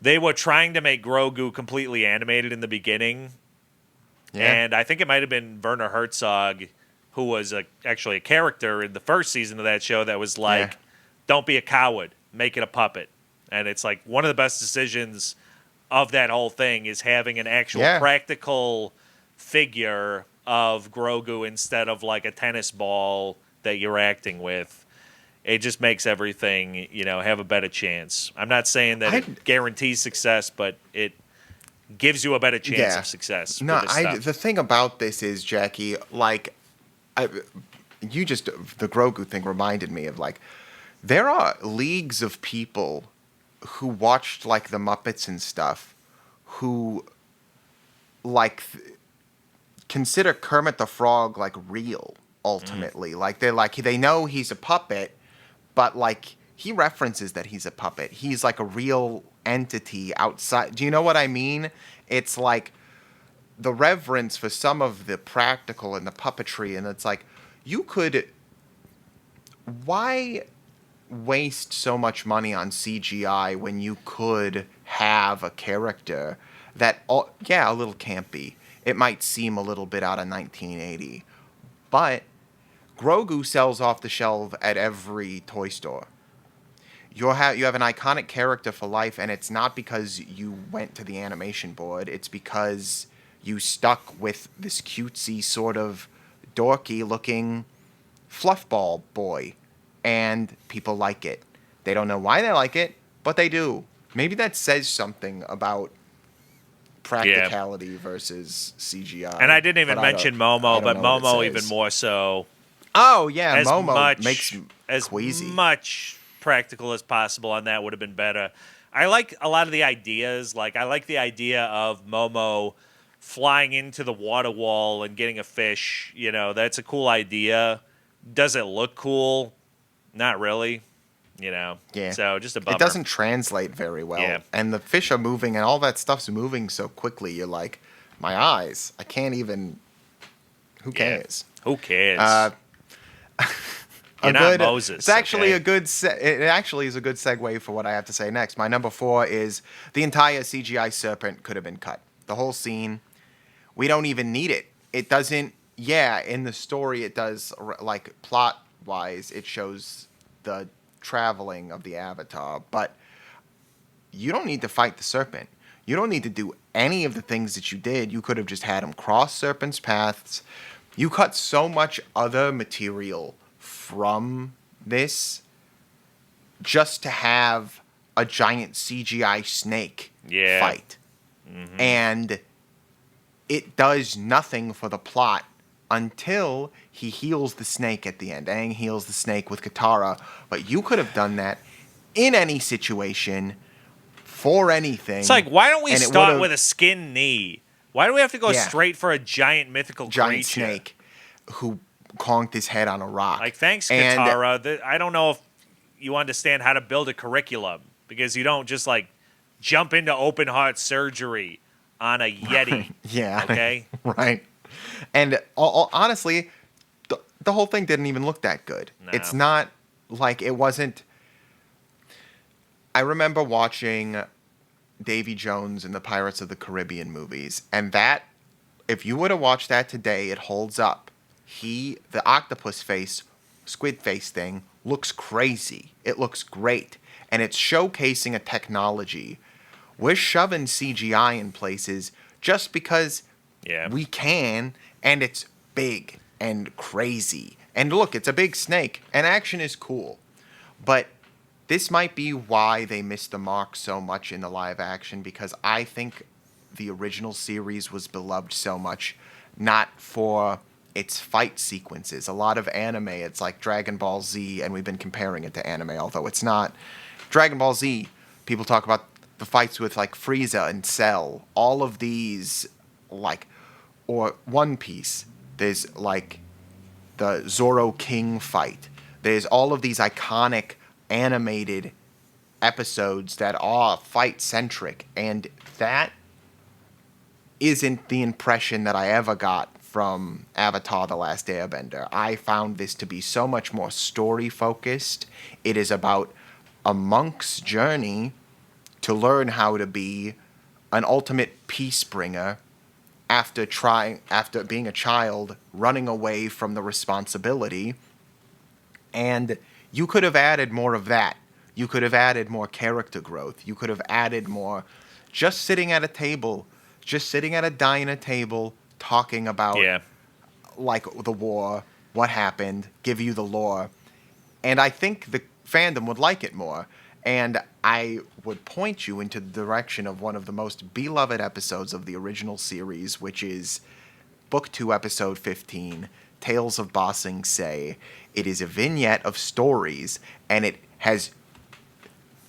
they were trying to make Grogu completely animated in the beginning. Yeah. And I think it might have been Werner Herzog, who was actually a character in the first season of that show that was like, don't be a coward, make it a puppet. And it's like one of the best decisions of that whole thing is having an actual practical figure of Grogu instead of like a tennis ball that you're acting with. It just makes everything, have a better chance. I'm not saying that it guarantees success, but it gives you a better chance of success. No, the thing about this is, Jackie, the Grogu thing reminded me of there are leagues of people who watched like the Muppets and stuff who consider Kermit the Frog real ultimately. They know he's a puppet, but he references that he's a puppet. He's a real entity outside. Do you know what I mean? It's the reverence for some of the practical and the puppetry, and it's like, why waste so much money on CGI when you could have a character that, a little campy. It might seem a little bit out of 1980, but Grogu sells off the shelf at every toy store. You have an iconic character for life, and it's not because you went to the animation board. It's because you stuck with this cutesy sort of dorky-looking fluffball boy, and people like it. They don't know why they like it, but they do. Maybe that says something about practicality versus CGI. And I didn't even mention Momo, but Momo even more so. Oh, yeah, Momo makes queasy. As much practical as possible on that would have been better. I like a lot of the ideas. Like, I like the idea of Momo flying into the water wall and getting a fish. You know, that's a cool idea. Does it look cool? Not really. You know? Yeah. So, just a bummer. It doesn't translate very well. Yeah. And the fish are moving, and all that stuff's moving so quickly. You're like, my eyes. I can't even... Who cares? Yeah. Who cares? You're not Moses. It's actually a good. It actually is a good segue for what I have to say next. My number 4 is the entire CGI serpent could have been cut. The whole scene. We don't even need it. It doesn't. Yeah, in the story it does. Like plot wise, it shows the traveling of the Avatar, but you don't need to fight the serpent. You don't need to do any of the things that you did. You could have just had him cross serpents' paths. You cut so much other material from this just to have a giant CGI snake fight. Mm-hmm. And it does nothing for the plot until he heals the snake at the end. Aang heals the snake with Katara. But you could have done that in any situation, for anything. It's like, why don't we start with a skin knee? Why do we have to go straight for a giant mythical giant creature? Snake who conked his head on a rock. Like, thanks, Katara. I don't know if you understand how to build a curriculum, because you don't just, like, jump into open heart surgery on a Yeti. Yeah. Okay? Right. And honestly, the whole thing didn't even look that good. No. It's not like it wasn't... I remember watching Davy Jones and the Pirates of the Caribbean movies, and that, if you were to watch that today, it holds up. The octopus face, squid face thing, looks crazy. It looks great. And it's showcasing a technology. We're shoving CGI in places just because we can, and it's big and crazy. And look, it's a big snake, and action is cool. But this might be why they missed the mark so much in the live action, because I think the original series was beloved so much, not for its fight sequences. A lot of anime, it's like Dragon Ball Z, and we've been comparing it to anime, although it's not. Dragon Ball Z, people talk about the fights with like Frieza and Cell, all of these, like, or One Piece, there's like the Zoro King fight. There's all of these iconic animated episodes that are fight-centric, and that isn't the impression that I ever got from Avatar: The Last Airbender. I found this to be so much more story-focused. It is about a monk's journey to learn how to be an ultimate peace bringer after being a child, running away from the responsibility. And you could have added more of that. You could have added more character growth. You could have added more just sitting at a table, just sitting at a diner table, talking about like the war, what happened, give you the lore. And I think the fandom would like it more. And I would point you into the direction of one of the most beloved episodes of the original series, which is Book 2, Episode 15, Tales of Ba Sing Se. It is a vignette of stories, and it has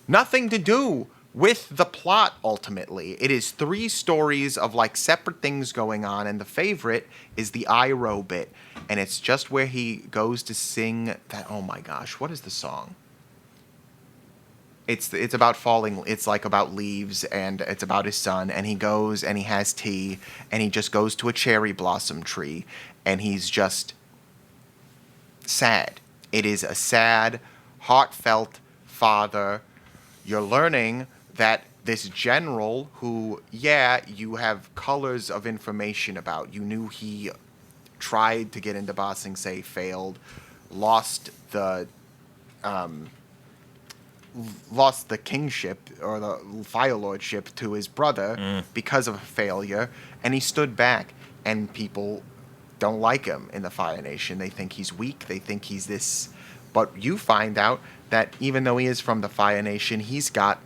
nothing to do with the plot, ultimately. It is 3 stories of, like, separate things going on, and the favorite is the Iroh bit, and it's just where he goes to sing that, oh my gosh, what is the song? It's about falling. It's like about leaves, and it's about his son. And he goes and he has tea, and he just goes to a cherry blossom tree, and he's just sad. It is a sad, heartfelt father. You're learning that this general, who, yeah, you have colors of information about. You knew he tried to get into Bossing Say, failed, lost the kingship or the fire lordship to his brother because of a failure, and he stood back, and people don't like him in the Fire Nation. They think he's weak. They think he's this. But you find out that even though he is from the Fire Nation, he's got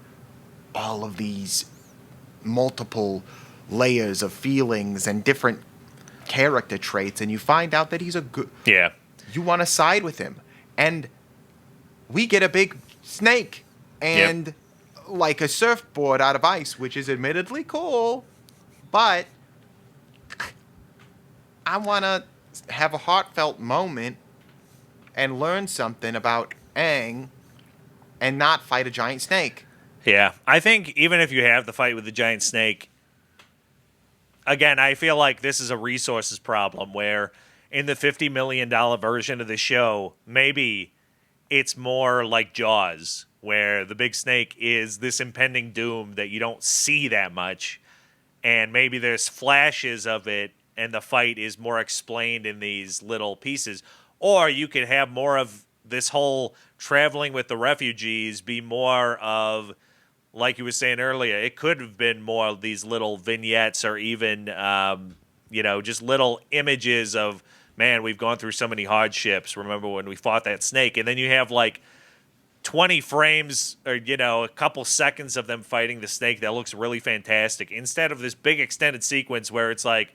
all of these multiple layers of feelings and different character traits, and you find out that he's a good. Yeah. You want to side with him, and we get a big snake and like a surfboard out of ice, which is admittedly cool, but I want to have a heartfelt moment and learn something about Aang and not fight a giant snake. Yeah. I think even if you have the fight with the giant snake, again, I feel like this is a resources problem where in the $50 million version of the show, maybe it's more like Jaws, where the big snake is this impending doom that you don't see that much, and maybe there's flashes of it, and the fight is more explained in these little pieces. Or you could have more of this whole traveling with the refugees be more of, like you were saying earlier, it could have been more of these little vignettes or even, just little images of, man, we've gone through so many hardships. Remember when we fought that snake? And then you have like 20 frames or, a couple seconds of them fighting the snake that looks really fantastic instead of this big extended sequence where it's like,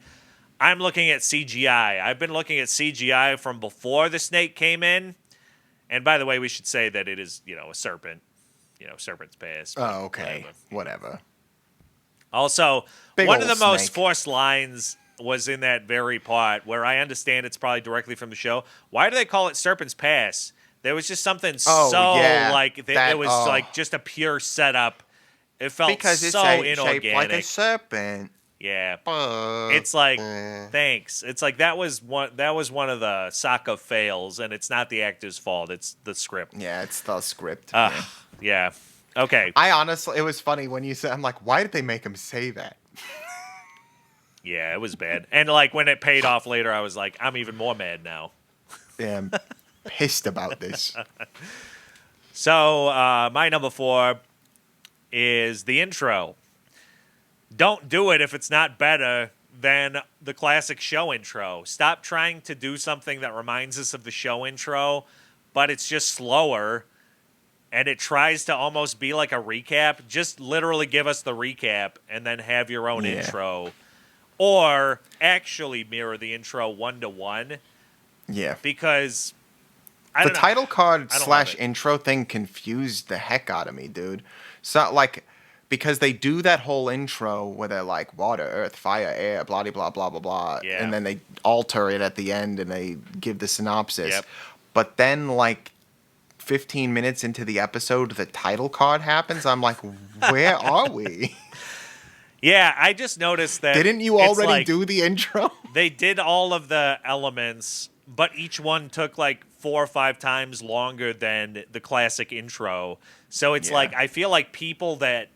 I'm looking at CGI. I've been looking at CGI from before the snake came in. And by the way, we should say that it is, a serpent. Serpent's pass. Oh, okay. Whatever. Also, Big one of old the most snake. forced lines was in that very part where I understand it's probably directly from the show. Why do they call it Serpent's Pass? There was just something it was like just a pure setup. It felt because it's so shaped inorganic. like a serpent. Yeah. It's like thanks. It's like that was one of the Sokka fails, and it's not the actor's fault. It's the script. Yeah, it's the script. Yeah. Okay. I honestly, it was funny when you said, I'm like, why did they make him say that? Yeah, it was bad. And like when it paid off later, I was like, I'm even more mad now. Yeah, I'm pissed about this. So my number 4 is the intro. Don't do it if it's not better than the classic show intro. Stop trying to do something that reminds us of the show intro, but it's just slower, and it tries to almost be like a recap. Just literally give us the recap and then have your own intro. Or actually mirror the intro 1-to-1. Yeah. Because the title card / intro thing confused the heck out of me, dude. So, like, because they do that whole intro where they're like, water, earth, fire, air, blah, blah, blah, blah, blah. Yeah. And then they alter it at the end and they give the synopsis. Yep. But then, like, 15 minutes into the episode, the title card happens. I'm like, where are we? Yeah, I just noticed that. Didn't you already do the intro? They did all of the elements, but each one took like 4 or 5 times longer than the classic intro. So it's like, I feel like people that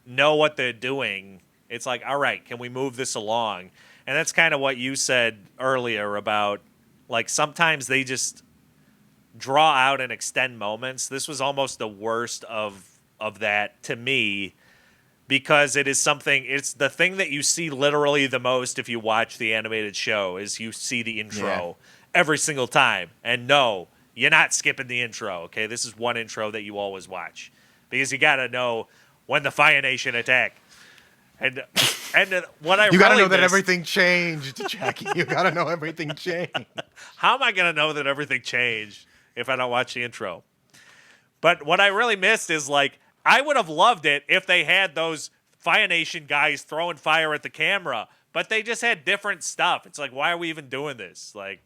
know what they're doing, it's like, all right, can we move this along? And that's kind of what you said earlier about, like, sometimes they just draw out and extend moments. This was almost the worst of that to me, because it is something, it's the thing that you see literally the most if you watch the animated show, is you see the intro every single time. And no, you're not skipping the intro, okay? This is one intro that you always watch, because you got to know when the Fire Nation attack. And what I you gotta really know that missed, everything changed, Jackie. You gotta know everything changed. How am I going to know that everything changed if I don't watch the intro? But what I really missed is, like, I would have loved it if they had those Fire Nation guys throwing fire at the camera, but they just had different stuff. It's like, why are we even doing this? Like,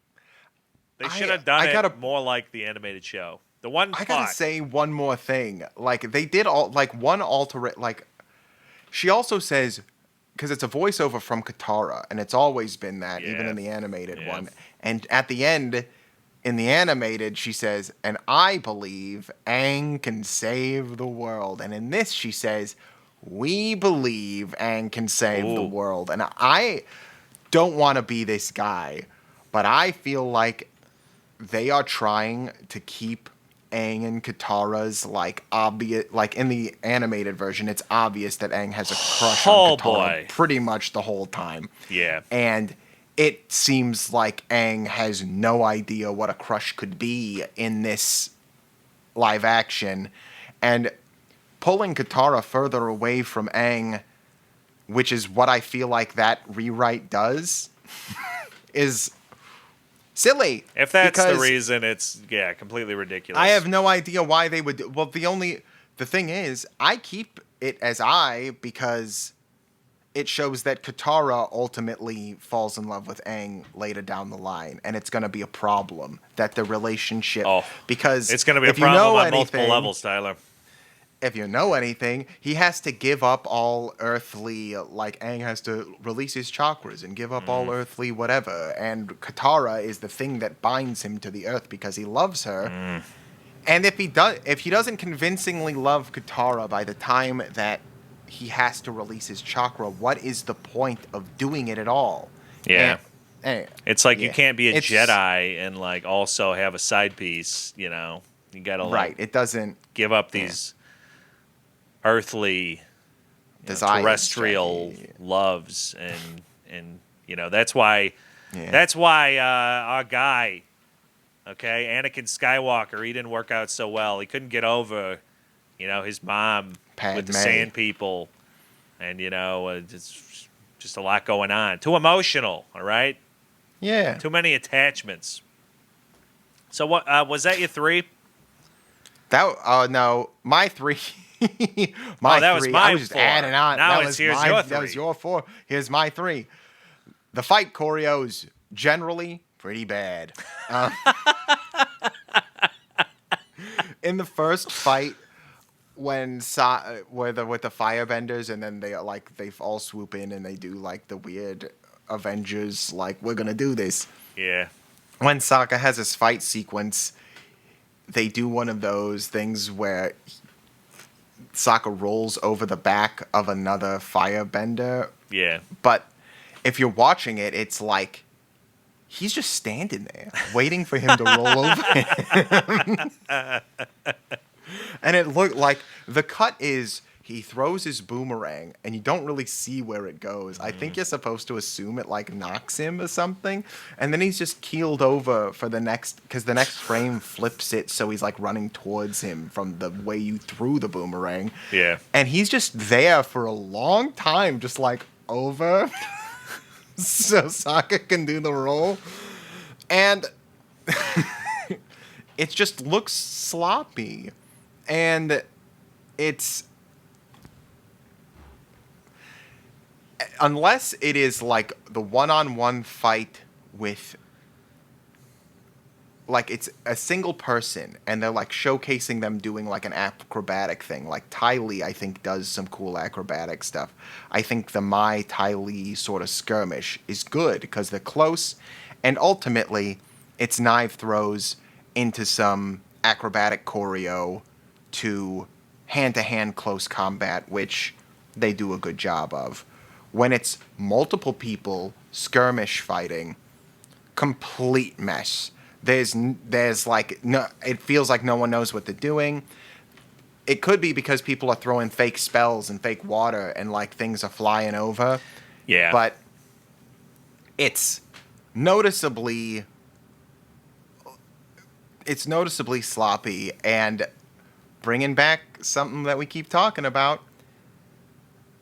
they should have done it more like the animated show. The one I thought. gotta say one more thing. Like, they did all, like, one alternate, like, she also says, because it's a voiceover from Katara, and it's always been that, even in the animated one. And at the end, in the animated, she says, and I believe Aang can save the world. And in this, she says, we believe Aang can save the world. And I don't want to be this guy, but I feel like they are trying to keep Aang and Katara's, like, obvious, like, in the animated version, it's obvious that Aang has a crush on Katara pretty much the whole time. Yeah. And it seems like Aang has no idea what a crush could be in this live action. And pulling Katara further away from Aang, which is what I feel like that rewrite does, is silly. If that's the reason, it's, completely ridiculous. I have no idea why they would. Well, the thing is, I keep it as I because it shows that Katara ultimately falls in love with Aang later down the line, and it's going to be a problem that the relationship. Because it's going to be a problem on multiple levels, Tyler. If you know anything, he has to give up all earthly, like Aang has to release his chakras and give up all earthly whatever. And Katara is the thing that binds him to the earth because he loves her. And if he doesn't convincingly love Katara by the time that he has to release his chakra, what is the point of doing it at all? Yeah. It's like you can't be a Jedi and like also have a side piece, you know. You got to like it doesn't give up these earthly terrestrial loves and you know that's why our guy Anakin Skywalker, he didn't work out so well. He couldn't get over his mom with the sand people, and it's just a lot going on, too emotional. All right, too many attachments. So what was that your 3? No, my 3. That was my I was just 4. adding on. Now here's your 3. That was your 4. Here's my 3. The fight choreos generally pretty bad. In the first fight, when with the firebenders, and then they all swoop in and they do like the weird Avengers, like we're gonna do this. Yeah. When Sokka has his fight sequence, they do one of those things where Sokka rolls over the back of another firebender. Yeah. But if you're watching it, it's like he's just standing there waiting for him to roll over him. And it looked like the cut is he throws his boomerang and you don't really see where it goes. I think you're supposed to assume it like knocks him or something. And then he's just keeled over for because the next frame flips it so he's like running towards him from the way you threw the boomerang. Yeah. And he's just there for a long time, just like over so Sokka can do the roll. And it just looks sloppy. And it's... Unless it is like the one-on-one fight with, like it's a single person and they're like showcasing them doing like an acrobatic thing. Like Ty Lee, I think, does some cool acrobatic stuff. I think the Mai Ty Lee sort of skirmish is good because they're close, and ultimately it's knife throws into some acrobatic choreo to hand-to-hand close combat, which they do a good job of. When it's multiple people skirmish fighting, complete mess. There's like no. It feels like no one knows what they're doing. It could be because people are throwing fake spells and fake water and like things are flying over. Yeah. But it's noticeably sloppy, and bringing back something that we keep talking about.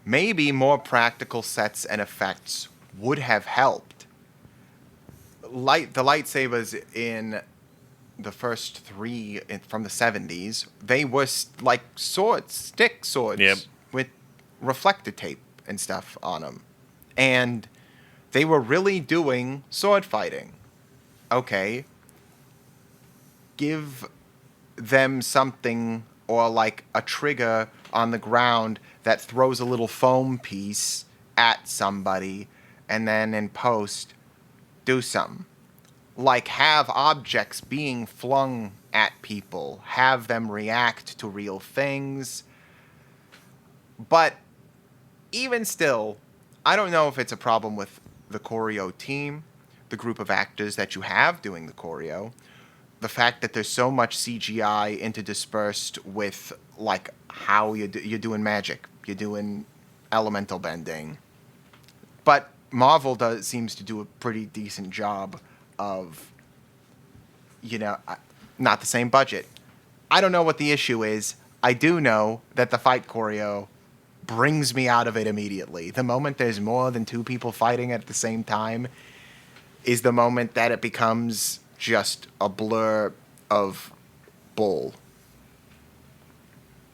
Maybe more practical sets and effects would have helped. The lightsabers in the first 3 from the 70s, they were like stick swords with reflector tape and stuff on them. And they were really doing sword fighting. Okay. Give them something or like a trigger on the ground that throws a little foam piece at somebody, and then in post do something. Like have objects being flung at people, have them react to real things. But even still, I don't know if it's a problem with the choreo team, the group of actors that you have doing the choreo, the fact that there's so much CGI interdispersed with like how you're doing magic, you're doing elemental bending. But Marvel seems to do a pretty decent job of, not the same budget. I don't know what the issue is. I do know that the fight choreo brings me out of it immediately. The moment there's more than two people fighting at the same time is the moment that it becomes just a blur of bull.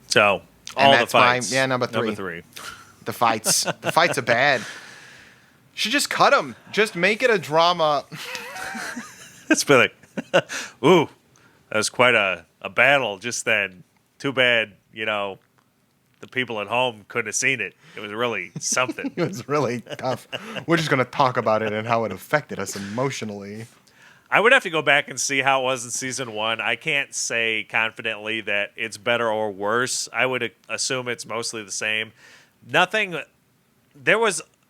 So, And all that's the fights. number three. Number 3. The fights are bad. Should just cut them. Just make it a drama. It's been like, ooh, that was quite a battle just then. Too bad, the people at home couldn't have seen it. It was really something. It was really tough. We're just going to talk about it and how it affected us emotionally. I would have to go back and see how it was in season 1. I can't say confidently that it's better or worse. I would assume it's mostly the same.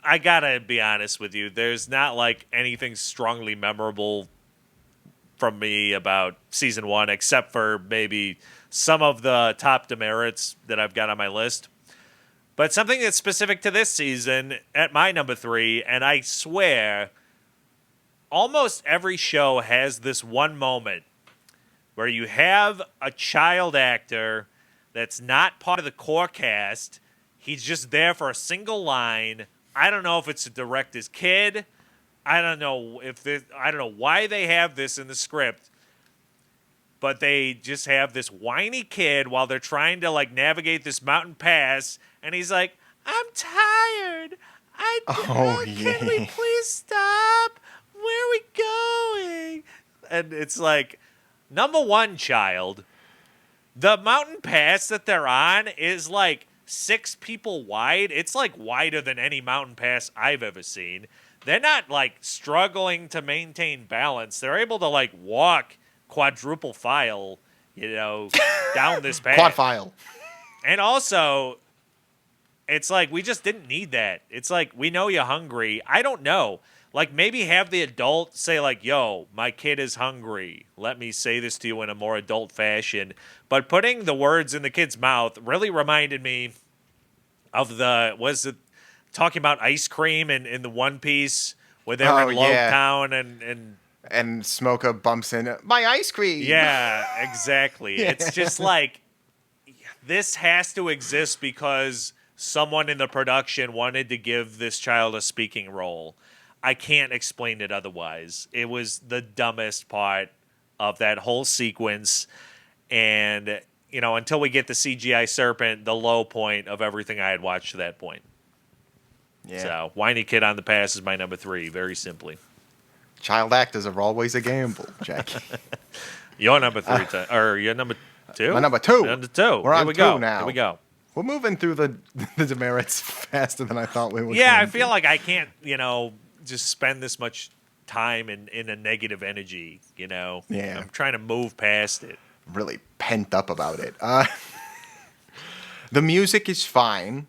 I gotta be honest with you, there's not like anything strongly memorable from me about season 1, except for maybe some of the top demerits that I've got on my list. But something that's specific to this season at my number 3, and I swear almost every show has this one moment where you have a child actor that's not part of the core cast. He's just there for a single line. I don't know if it's to direct his kid. I don't know why they have this in the script, but they just have this whiny kid while they're trying to like navigate this mountain pass, and he's like, "I'm tired. Can we please stop? Where are we going?" And it's like, number one, child, the mountain pass that they're on is like 6 people wide. It's like wider than any mountain pass I've ever seen. They're not like struggling to maintain balance. They're able to like walk quadruple file, down this path. Quad file. And also, it's like, we just didn't need that. It's like, we know you're hungry. I don't know. Like, maybe have the adult say, like, "Yo, my kid is hungry. Let me say this to you in a more adult fashion." But putting the words in the kid's mouth really reminded me of talking about ice cream in the One Piece where they were in Logtown and Smoker bumps in, "My ice cream." Yeah, exactly. Yeah. It's just like, this has to exist because someone in the production wanted to give this child a speaking role. I can't explain it otherwise. It was the dumbest part of that whole sequence. And, until we get the CGI serpent, the low point of everything I had watched to that point. Yeah. So, whiny kid on the pass is my number 3, very simply. Child actors are always a gamble, Jackie. Your number 3, or your number 2? My number 2. Number 2. We're on 2 now. Here we go. We're moving through the demerits faster than I thought we would. Yeah, I feel like I can't, just spend this much time in a negative energy, Yeah. I'm trying to move past it. Really pent up about it. The music is fine,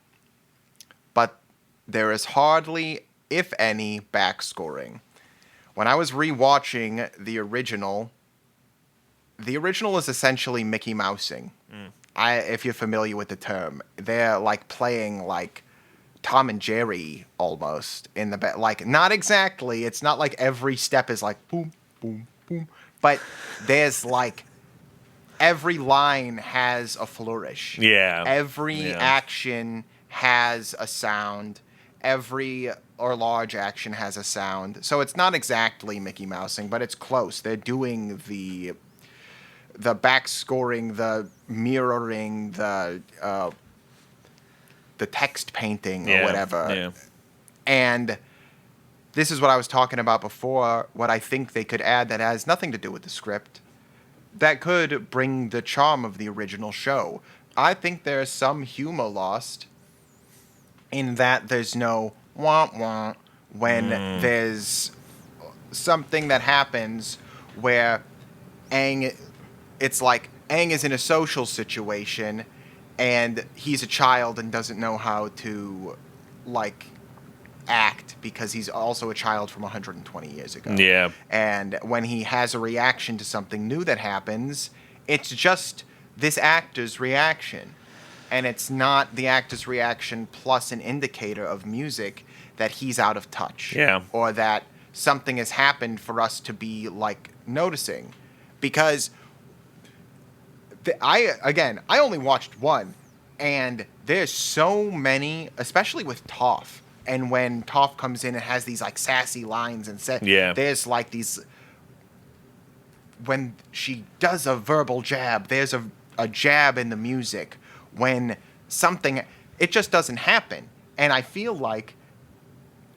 but there is hardly, if any, backscoring. When I was rewatching the original is essentially Mickey Mousing. If you're familiar with the term, they're like playing like Tom and Jerry almost in the like, not exactly. It's not like every step is like boom, boom, boom, but there's like every line has a flourish. Yeah. Every action has a sound. Every large action has a sound. So it's not exactly Mickey Mousing, but it's close. They're doing the backscoring, the mirroring, the text painting or whatever. Yeah. And this is what I was talking about before, what I think they could add that has nothing to do with the script. that could bring the charm of the original show. I think there's some humor lost in that there's no wah wah when there's something that happens where Aang, it's like Aang is in a social situation and he's a child and doesn't know how to like act because he's also a child from 120 years ago. Yeah. And when he has a reaction to something new that happens, it's just this actor's reaction. And it's not the actor's reaction plus an indicator of music that he's out of touch. Yeah. Or that something has happened for us to be like noticing. Because I only watched one, and there's so many, especially with Toph. And when Toph comes in and has these like sassy lines and there's like these, when she does a verbal jab, there's a jab in the music. When something, it just doesn't happen. And I feel like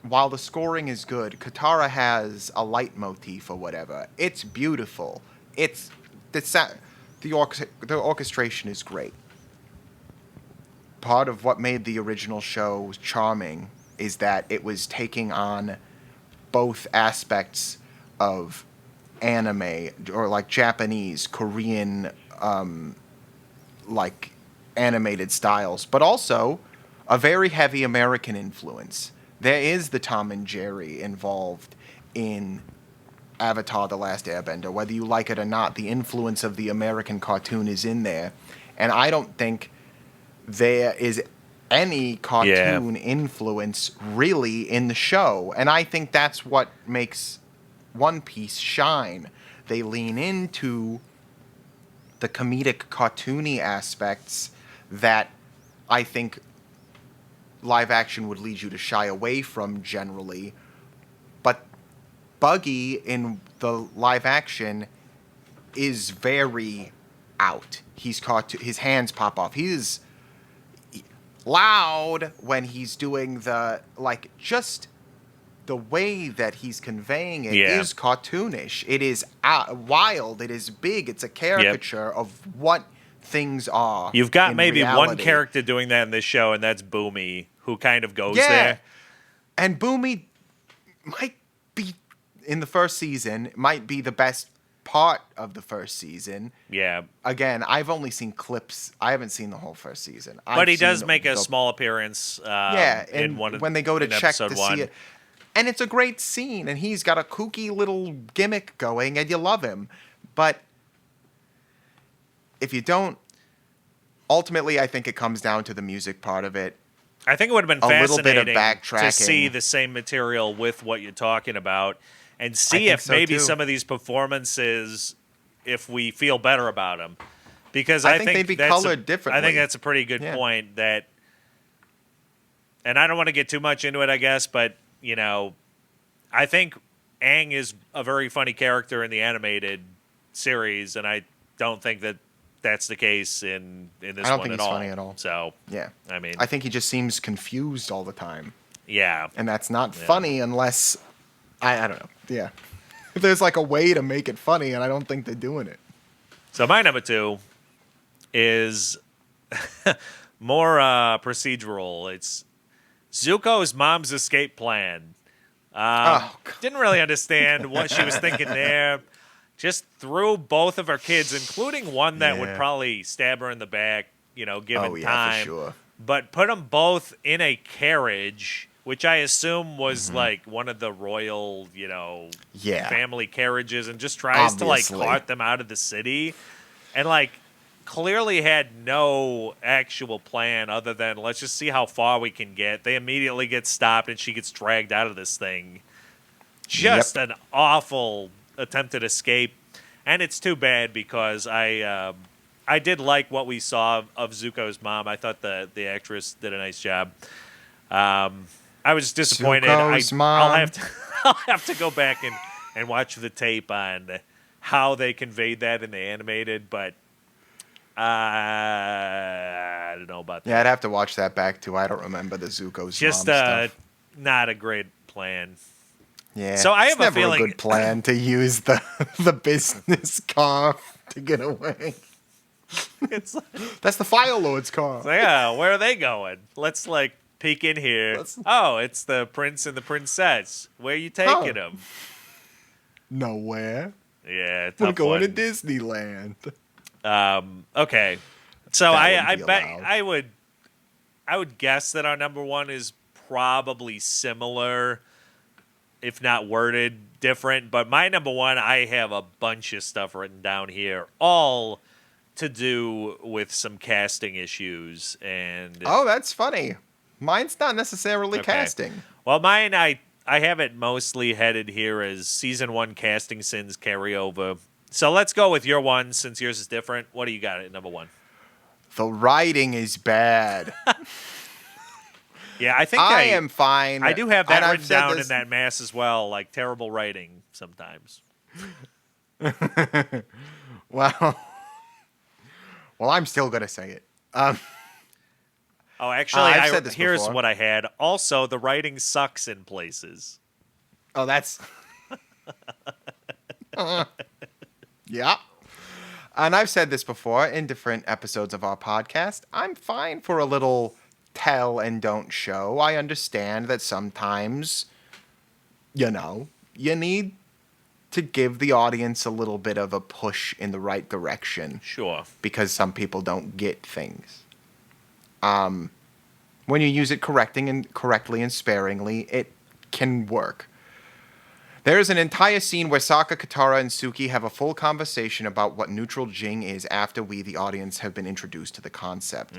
while the scoring is good, Katara has a leitmotif or whatever. It's beautiful. The orchestration is great. Part of what made the original show charming is that it was taking on both aspects of anime, or like Japanese, Korean, like animated styles, but also a very heavy American influence. There is the Tom and Jerry involved in Avatar: The Last Airbender. Whether you like it or not, the influence of the American cartoon is in there. And I don't think there is any cartoon influence really in the show. And I think that's what makes One Piece shine. They lean into the comedic, cartoony aspects that I think live action would lead you to shy away from generally. But Buggy in the live action is very out. His hands pop off. He's loud when he's doing the, like, just the way that he's conveying it is cartoonish. It is wild. It is big. It's a caricature of what things are. You've got in maybe reality. one character doing that in this show, and that's Boomy, who kind of goes there. And Boomy might be, in the first season, might be the best part of the first season. Yeah. Again, I've only seen clips. I haven't seen the whole first season. But he does make a small appearance in one of when they go to check to one. see it. And it's a great scene, and he's got a kooky little gimmick going, and you love him. But if you don't, ultimately, I think it comes down to the music part of it. I think it would have been a little bit of fascinating backtracking to see the same material with what you're talking about, and see if maybe some of these performances, if we feel better about them. Because I think they'd be colored differently. I think that's a pretty good point. That, and I don't want to get too much into it, I guess, but you know, I think Aang is a very funny character in the animated series, and I don't think that that's the case in this one at all. I don't think he's funny at all. So yeah, I mean, I think he just seems confused all the time. Yeah, and that's not funny unless I don't know. Yeah, there's like a way to make it funny, and I don't think they're doing it. So my number 2 is more procedural. It's Zuko's mom's escape plan. Didn't really understand what she was thinking there. Just threw both of her kids, including one that would probably stab her in the back, you know, given time. For sure. But put them both in a carriage, which I assume was like one of the royal, you know, family carriages, and just tries to like cart them out of the city. And like clearly had no actual plan other than let's just see how far we can get. They immediately get stopped and she gets dragged out of this thing. Just an awful attempted escape. And it's too bad because I did like what we saw of Zuko's mom. I thought the actress did a nice job. I was disappointed. Zuko's mom. I'll have to go back and watch the tape on how they conveyed that in the animated, but I don't know about that. Yeah, I'd have to watch that back too. I don't remember the Zuko's just mom stuff. Not a great plan. Yeah, so I have it's never a feeling a good plan to use the business car to get away. It's like, That's the Fire Lord's car. yeah, where are they going? Let's like peek in here. Oh, it's the prince and the princess. Where you taking them? Nowhere. Yeah, We're tough going to one. Disneyland. Okay, so That I wouldn't be bet allowed. I would guess that our number one is probably similar, if not worded different. But my number one, I have a bunch of stuff written down here, all to do with some casting issues. And Oh, that's funny. Mine's not necessarily Okay. casting. well, mine I have it mostly headed here as season one casting sins carryover. So let's go with your one since yours is different. What do you got at number one? The writing is bad. Yeah, I think I am fine. I do have that and I've written said down this- in that mass as well, like terrible writing sometimes. Well, I'm still gonna say it. Oh, actually, I've said this here's before. what I had. Also, the writing sucks in places. Oh, that's. Yeah. And I've said this before in different episodes of our podcast. I'm fine for a little tell and don't show. I understand that sometimes, you need to give the audience a little bit of a push in the right direction Sure. because some people don't get things. When you use it correctly and sparingly, it can work. There is an entire scene where Sokka, Katara, and Suki have a full conversation about what neutral Jing is after we, the audience, have been introduced to the concept.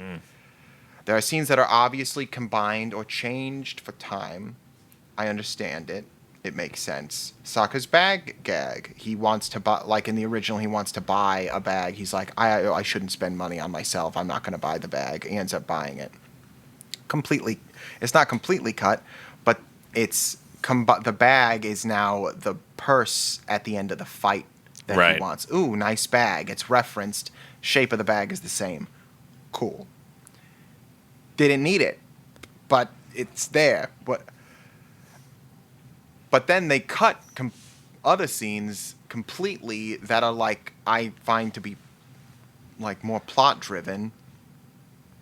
There are scenes that are obviously combined or changed for time. I understand it. It makes sense. Sokka's bag gag. He wants to buy, like in the original, he wants to buy a bag. He's like, I shouldn't spend money on myself. I'm not going to buy the bag. He ends up buying it. It's not completely cut, but it's the bag is now the purse at the end of the fight that Right. he wants. Ooh, nice bag. It's referenced. Shape of the bag is the same. Cool. Didn't need it, but it's there. But then they cut other scenes completely that are like I find to be like more plot driven.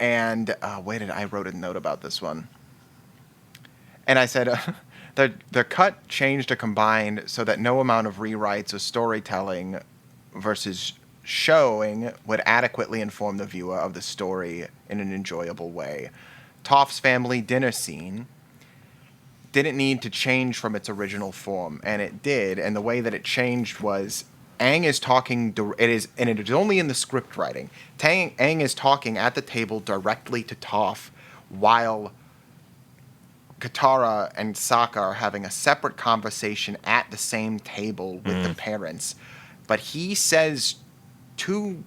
And I wrote a note about this one. And I said they're cut, changed, or combined so that no amount of rewrites or storytelling versus showing would adequately inform the viewer of the story in an enjoyable way. Toph's family dinner scene didn't need to change from its original form, and it did. And the way that it changed was Aang is talking. It is only in the script writing. Aang is talking at the table directly to Toph, while Katara and Sokka are having a separate conversation at the same table with the parents. But he says to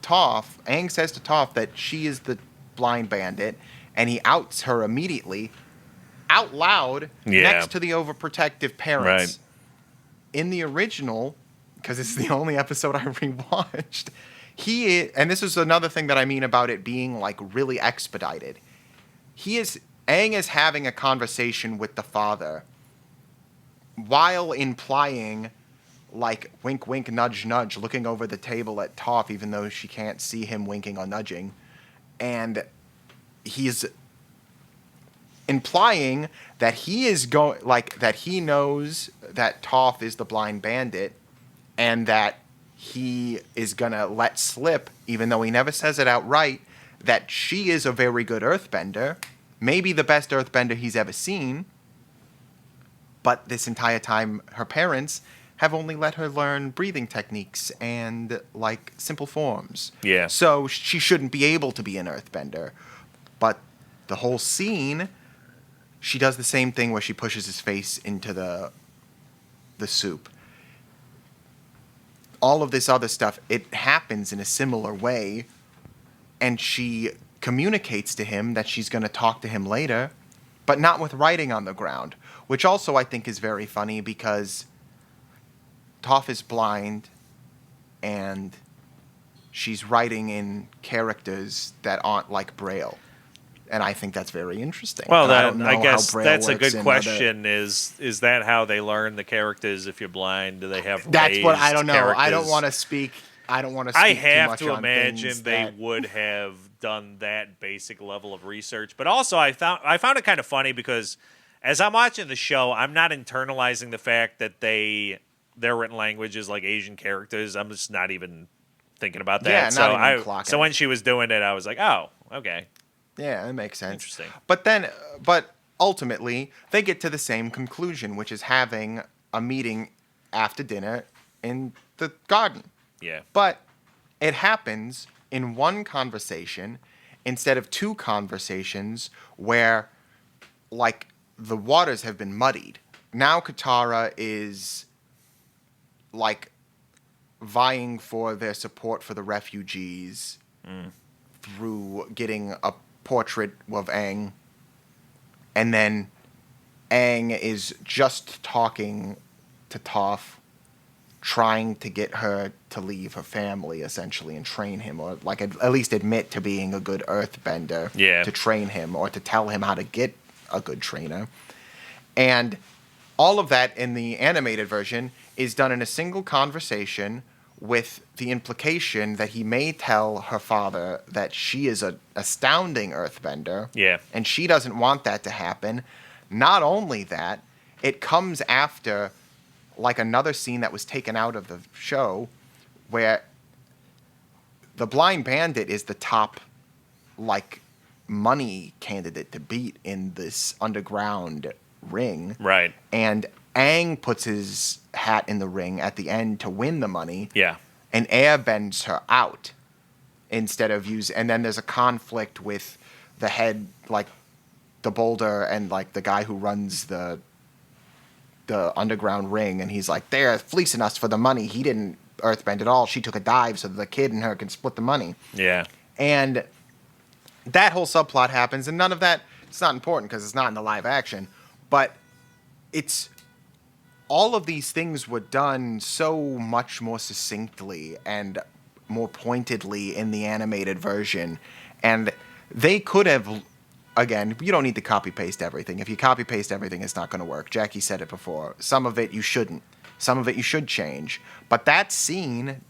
Toph, Aang says to Toph that she is the blind bandit, and he outs her immediately out loud next to the overprotective parents. Right. In the original, because it's the only episode I rewatched, and this is another thing that I mean about it being like really expedited. Aang is having a conversation with the father while implying, like, wink, wink, nudge, nudge, looking over the table at Toph, even though she can't see him winking or nudging. And he's implying that he is that he knows that Toph is the blind bandit and that he is going to let slip, even though he never says it outright, that she is a very good earthbender. Maybe the best earthbender he's ever seen, but this entire time her parents have only let her learn breathing techniques and, like, simple forms. Yeah. So she shouldn't be able to be an earthbender. But the whole scene, she does the same thing where she pushes his face into the soup. All of this other stuff, it happens in a similar way, and she communicates to him that she's going to talk to him later, but not with writing on the ground, which also I think is very funny because Toph is blind and she's writing in characters that aren't like Braille. And I think that's very interesting. Well, And don't then know I how guess Braille that's a works good in question. Is that how they learn the characters if you're blind? Do they have That's what I raised don't know. I don't characters? want to speak. I don't want to I speak too have much to on things imagine they that... would have done that basic level of research. But also, I found it kind of funny because as I'm watching the show, I'm not internalizing the fact that their written language is like Asian characters. I'm just not even thinking about that. Yeah, not even clocking So when it. she was doing it, I was like, oh, okay, Yeah, that makes sense. interesting. But ultimately, they get to the same conclusion, which is having a meeting after dinner in the garden. Yeah, But it happens in one conversation instead of two conversations where, like, the waters have been muddied. Now Katara is, like, vying for their support for the refugees through getting a portrait of Aang. And then Aang is just talking to Toph, trying to get her to leave her family, essentially, and train him, or like at least admit to being a good earthbender, Yeah. to train him, or to tell him how to get a good trainer. And all of that in the animated version is done in a single conversation with the implication that he may tell her father that she is an astounding earthbender. Yeah. And she doesn't want that to happen. Not only that, it comes after like another scene that was taken out of the show where the blind bandit is the top like money candidate to beat in this underground ring. right. And Aang puts his hat in the ring at the end to win the money. Yeah, And airbends her out instead of use. And then there's a conflict with the head, like the boulder, and like the guy who runs the underground ring. And he's like, they're fleecing us for the money. He didn't earthbend at all. She took a dive so the kid and her can split the money. yeah, And that whole subplot happens, and none of that, it's not important because it's not in the live action, but it's, all of these things were done so much more succinctly and more pointedly in the animated version, and they could have, again, you don't need to copy paste everything. If you copy paste everything, it's not going to work. Jackie said it before. Some of it you shouldn't. Some of it you should change. But that scene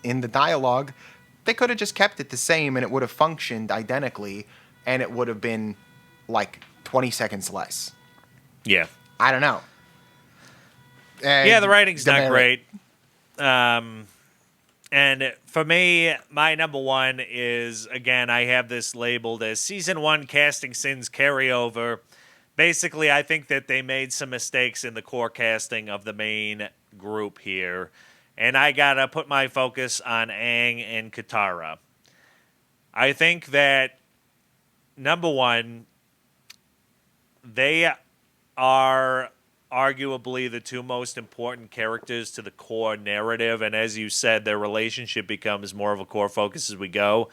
in the dialogue, they could have just kept it the same and it would have functioned identically and it would have been like 20 seconds less. yeah. I don't know. Yeah, the writing's not Demerit. great. And for me, my number one is, again, I have this labeled as Season 1 Casting Sins Carryover. Basically, I think that they made some mistakes in the core casting of the main group here. And I gotta put my focus on Aang and Katara. I think that, number one, they are arguably the two most important characters to the core narrative, and as you said, their relationship becomes more of a core focus as we go.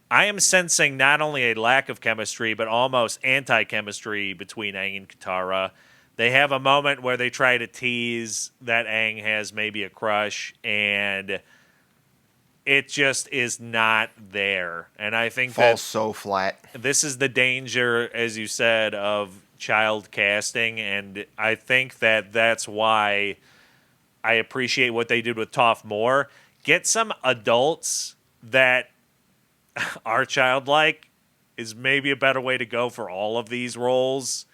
I am sensing not only a lack of chemistry, but almost anti-chemistry between Aang and Katara. They have a moment where they try to tease that Aang has maybe a crush, and it just is not there. And I think Falls so flat. this is the danger, as you said, of child casting, and I think that that's why I appreciate what they did with Toph more. Get some adults that are childlike is maybe a better way to go for all of these roles,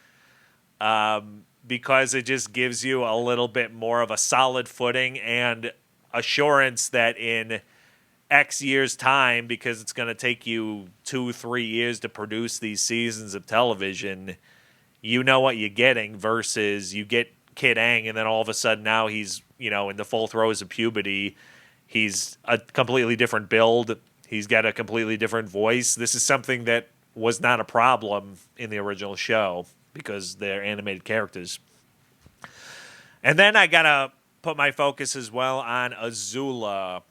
because it just gives you a little bit more of a solid footing and assurance that in X years' time, because it's going to take you 2-3 years to produce these seasons of television, you know what you're getting, versus you get Kid Aang and then all of a sudden now he's, in the full throes of puberty. He's a completely different build. He's got a completely different voice. This is something that was not a problem in the original show because they're animated characters. And then I got to put my focus as well on Azula.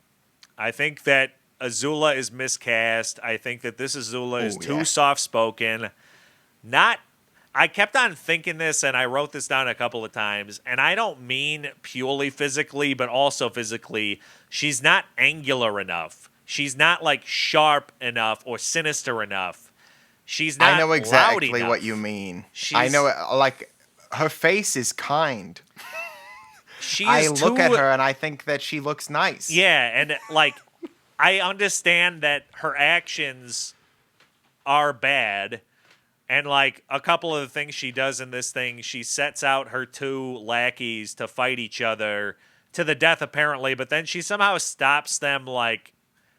I think that Azula is miscast. I think that this Azula is too soft-spoken. I kept on thinking this, and I wrote this down a couple of times, and I don't mean purely physically, but also physically. She's not angular enough. She's not, like, sharp enough or sinister enough. She's not I know loud exactly enough. what you mean. I know it, like, her face is kind. she I is look at too- her and I think that she looks nice. Yeah, and like I understand that her actions are bad, and like a couple of the things she does in this thing, she sets out her two lackeys to fight each other to the death apparently, but then she somehow stops them like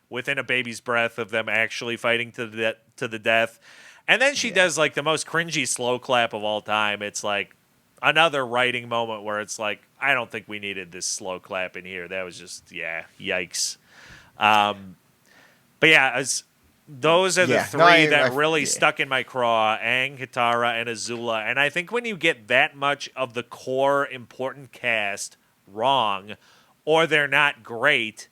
within a baby's breath of them actually fighting to the death. And then she does like the most cringy slow clap of all time. It's like another writing moment where it's like, I don't think we needed this slow clap in here. That was just, yikes. But yeah, those are the Yeah. three No, that I- really yeah. stuck in my craw: Aang, Katara, and Azula. And I think when you get that much of the core important cast wrong, or they're not great,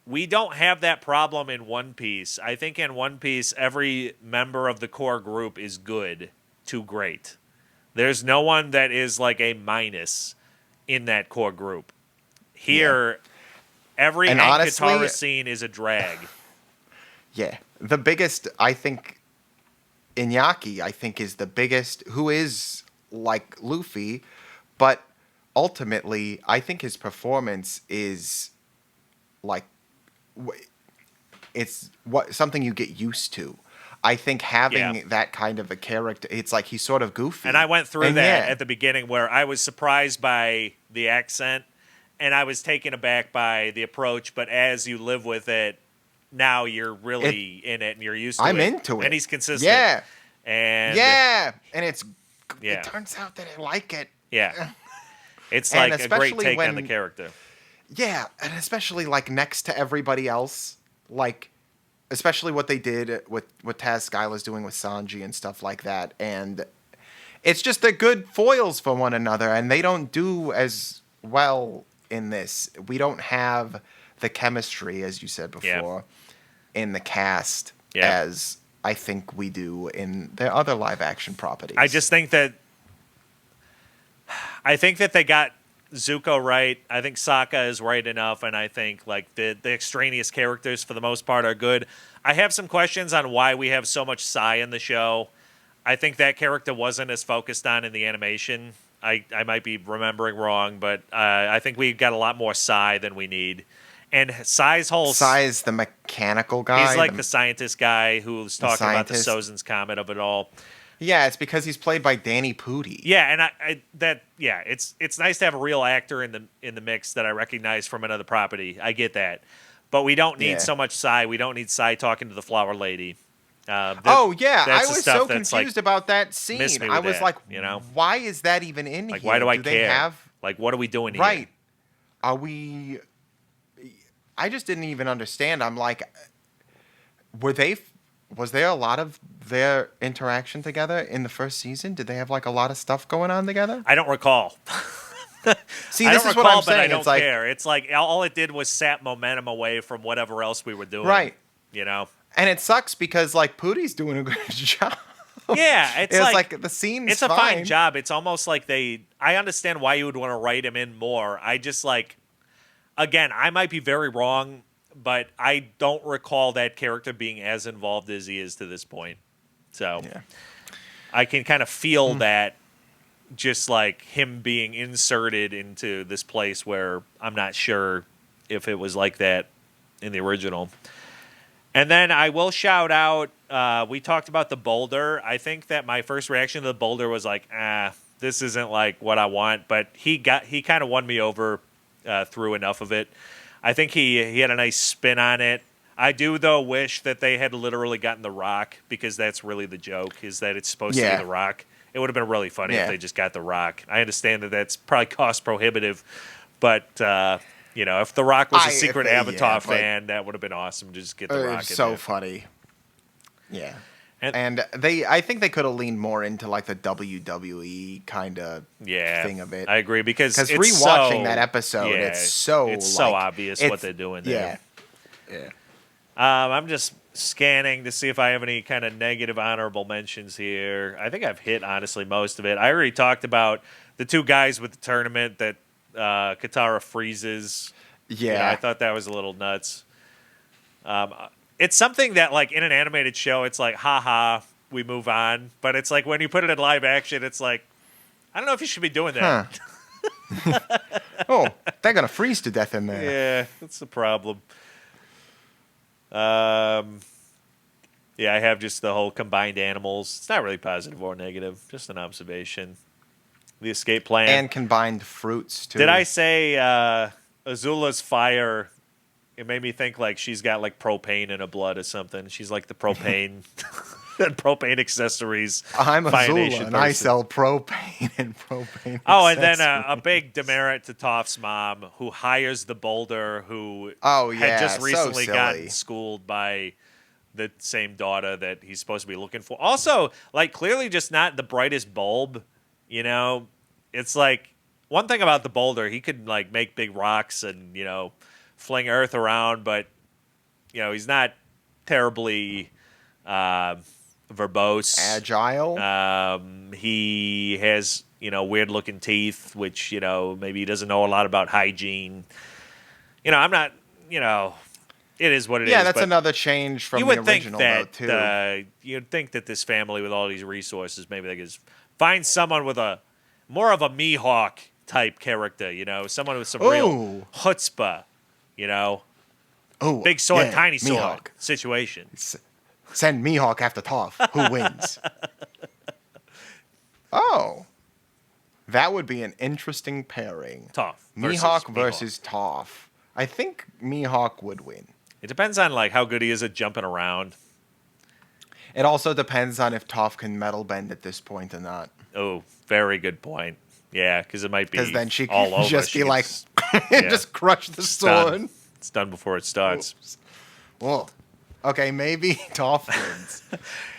we don't have that problem in One Piece. I think in One Piece, every member of the core group is good to great. There's no one that is like a minus in that core group. Here, every And Hank honestly- Katara scene is a drag. Yeah. The biggest, I think, Iñaki, I think, is the biggest, who is like Luffy, but ultimately, I think his performance is like, something you get used to. I think having Yeah. that kind of a character, it's like he's sort of goofy. And I went through And that yeah. at the beginning where I was surprised by the accent and I was taken aback by the approach, but as you live with it, now you're really in it and you're used to I'm it. into it. And he's consistent. Yeah. And Yeah. And Yeah. it turns out that I like it. yeah. It's And like a great especially take on the when- character. Yeah, and especially like next to everybody else, like especially what they did with what Taz Skylar's doing with Sanji and stuff like that, and it's just they're good foils for one another, and they don't do as well in this. We don't have the chemistry, as you said before, in the cast as I think we do in their other live action properties. I think that they got Zuko right. I think Sokka is right enough, and I think like the extraneous characters for the most part are good. I have some questions on why we have so much Sai in the show. I think that character wasn't as focused on in the animation. I might be remembering wrong, but I think we got a lot more Sai than we need. And Sai's whole Sai is the mechanical guy. he's like the scientist guy who's talking about the scientist. Sozin's comet of it all. Yeah, it's because he's played by Danny Pudi. Yeah, and it's nice to have a real actor in the mix that I recognize from another property. I get that, but we don't need so much Sai. We don't need Sai talking to the flower lady. I that's the was stuff so that's, confused like, about that scene. missed me I with was that, like, you know? why is that even in Like, here? why do I they care? have Like, what are we doing here? right? Are we? I just didn't even understand. I'm like, was there a lot of their interaction together in the first season? Did they have like a lot of stuff going on together? I don't recall. See, I this don't is recall, what I'm but saying. I don't It's like, care. It's like all it did was sap momentum away from whatever else we were doing. Right. You know? and it sucks because like Pudi's doing a good job. Yeah, it's like the scene's it's a fine job. It's almost like I understand why you would want to write him in more. I just like, again, I might be very wrong, but I don't recall that character being as involved as he is to this point. So Yeah. I can kind of feel that, just like him being inserted into this place where I'm not sure if it was like that in the original. And then I will shout out, we talked about the boulder. I think that my first reaction to the boulder was like, this isn't like what I want. But he kind of won me over through enough of it. I think he had a nice spin on it. I do, though, wish that they had literally gotten the rock, because that's really the joke, is that it's supposed to be the rock. It would have been really funny if they just got the rock. I understand that that's probably cost prohibitive, but if the Rock was a secret Avatar fan, that would have been awesome to just get the Rock. It's in so there. funny. Yeah. And I think they could have leaned more into like the WWE kind of thing of it. I agree, because it's rewatching that episode, it's so obvious what they're doing there. Yeah. I'm just scanning to see if I have any kind of negative honorable mentions here. I think I've hit, honestly, most of it. I already talked about the two guys with the tournament that Katara freezes. Yeah. I thought that was a little nuts. It's something that, like, in an animated show, it's like, ha, we move on. But it's like when you put it in live action, it's like, I don't know if you should be doing that. Oh, they're gonna freeze to death in there. Yeah, that's the problem. Yeah, I have just the whole combined animals. It's not really positive or negative, just an observation. The escape plan. And combined fruits too. Did I say Azula's fire? It made me think like she's got like propane in her blood or something. She's like the propane and propane accessories. I'm Fire Azula, Nation and I person. sell propane and propane. Oh, and then a accessories. big demerit to Toph's mom, who hires the boulder, who Oh, had yeah, just so recently gotten silly. schooled by the same daughter that he's supposed to be looking for. Also, like clearly just not the brightest bulb. You know, it's like one thing about the boulder, he could like make big rocks and fling earth around, but he's not terribly verbose. Agile. He has weird looking teeth, which maybe he doesn't know a lot about hygiene. I'm not. It is what it is. Yeah, that's but another change from you the would think original, that though, too. you'd think that this family with all these resources, maybe they could just find someone with a more of a Mihawk type character. Someone with some real Ooh. chutzpah. Oh, Big sword, yeah, tiny sword Mihawk. situation. Send Mihawk after Toph. Who wins? Oh, that would be an interesting pairing. Toph Mihawk versus Toph. I think Mihawk would win. It depends on like how good he is at jumping around. It also depends on if Toph can metal bend at this point or not. Oh, very good point. Yeah, because it might be Because then she all could over. just She be like, gets- just crush the it's sword. done. It's done before it starts. Whoa. Okay, maybe Toph wins.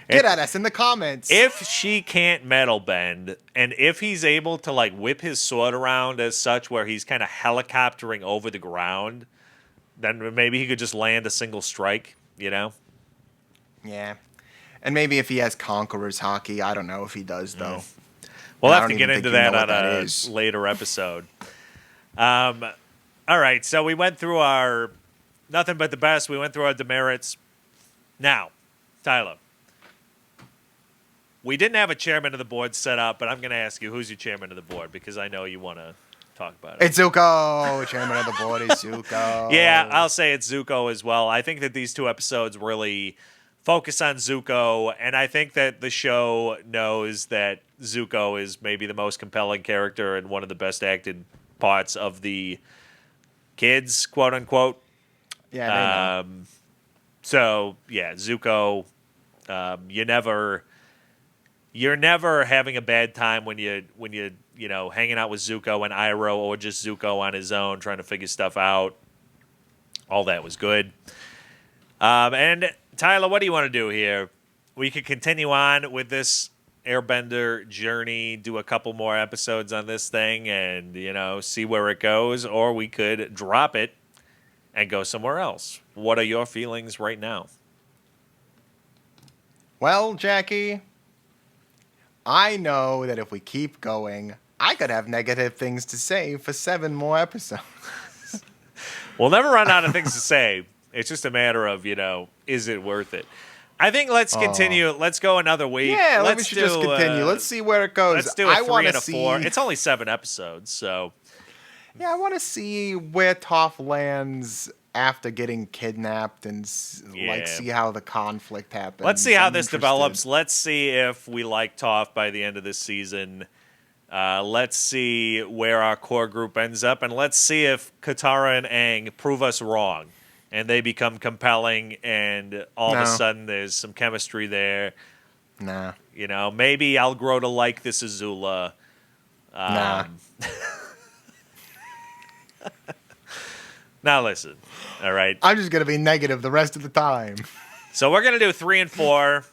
Get at us in the comments. If she can't metal bend, and if he's able to like whip his sword around as such, where he's kind of helicoptering over the ground, then maybe he could just land a single strike. Yeah. And maybe if he has Conqueror's Hockey. I don't know if he does, though. We'll I have to don't get even into think you that know on what that a is. later episode. All right, so we went through our nothing but the best. We went through our demerits. Now, Tyler, we didn't have a chairman of the board set up, but I'm going to ask you, who's your chairman of the board? Because I know you want to talk about it. It's Zuko. Chairman of the board is Zuko. Yeah, I'll say it's Zuko as well. I think that these two episodes really focus on Zuko, and I think that the show knows that Zuko is maybe the most compelling character and one of the best acted parts of the kids, quote unquote. Yeah, they know. So yeah, Zuko. You're never having a bad time when you hanging out with Zuko and Iroh, or just Zuko on his own trying to figure stuff out. All that was good. And Tyler, what do you want to do here? We could continue on with this Airbender journey, do a couple more episodes on this thing, and see where it goes, or we could drop it and go somewhere else. What are your feelings right now? Well, Jackie, I know that if we keep going, I could have negative things to say for 7 more episodes. We'll never run out of things to say. It's just a matter of, is it worth it? I think let's continue. Let's go another week. Yeah, let's we should just continue. Let's see where it goes. Let's do a 3 and a 4. It's only 7 episodes, so Yeah, I want to see where Toph lands after getting kidnapped and see how the conflict happens. let's see how I'm this interested. develops. Let's see if we like Toph by the end of this season. Let's see where our core group ends up, and let's see if Katara and Aang prove us wrong, and they become compelling, and all of a sudden there's some chemistry there. Nah. Maybe I'll grow to like this Azula. Nah. Now listen, all right. I'm just going to be negative the rest of the time. So we're going to do 3 and 4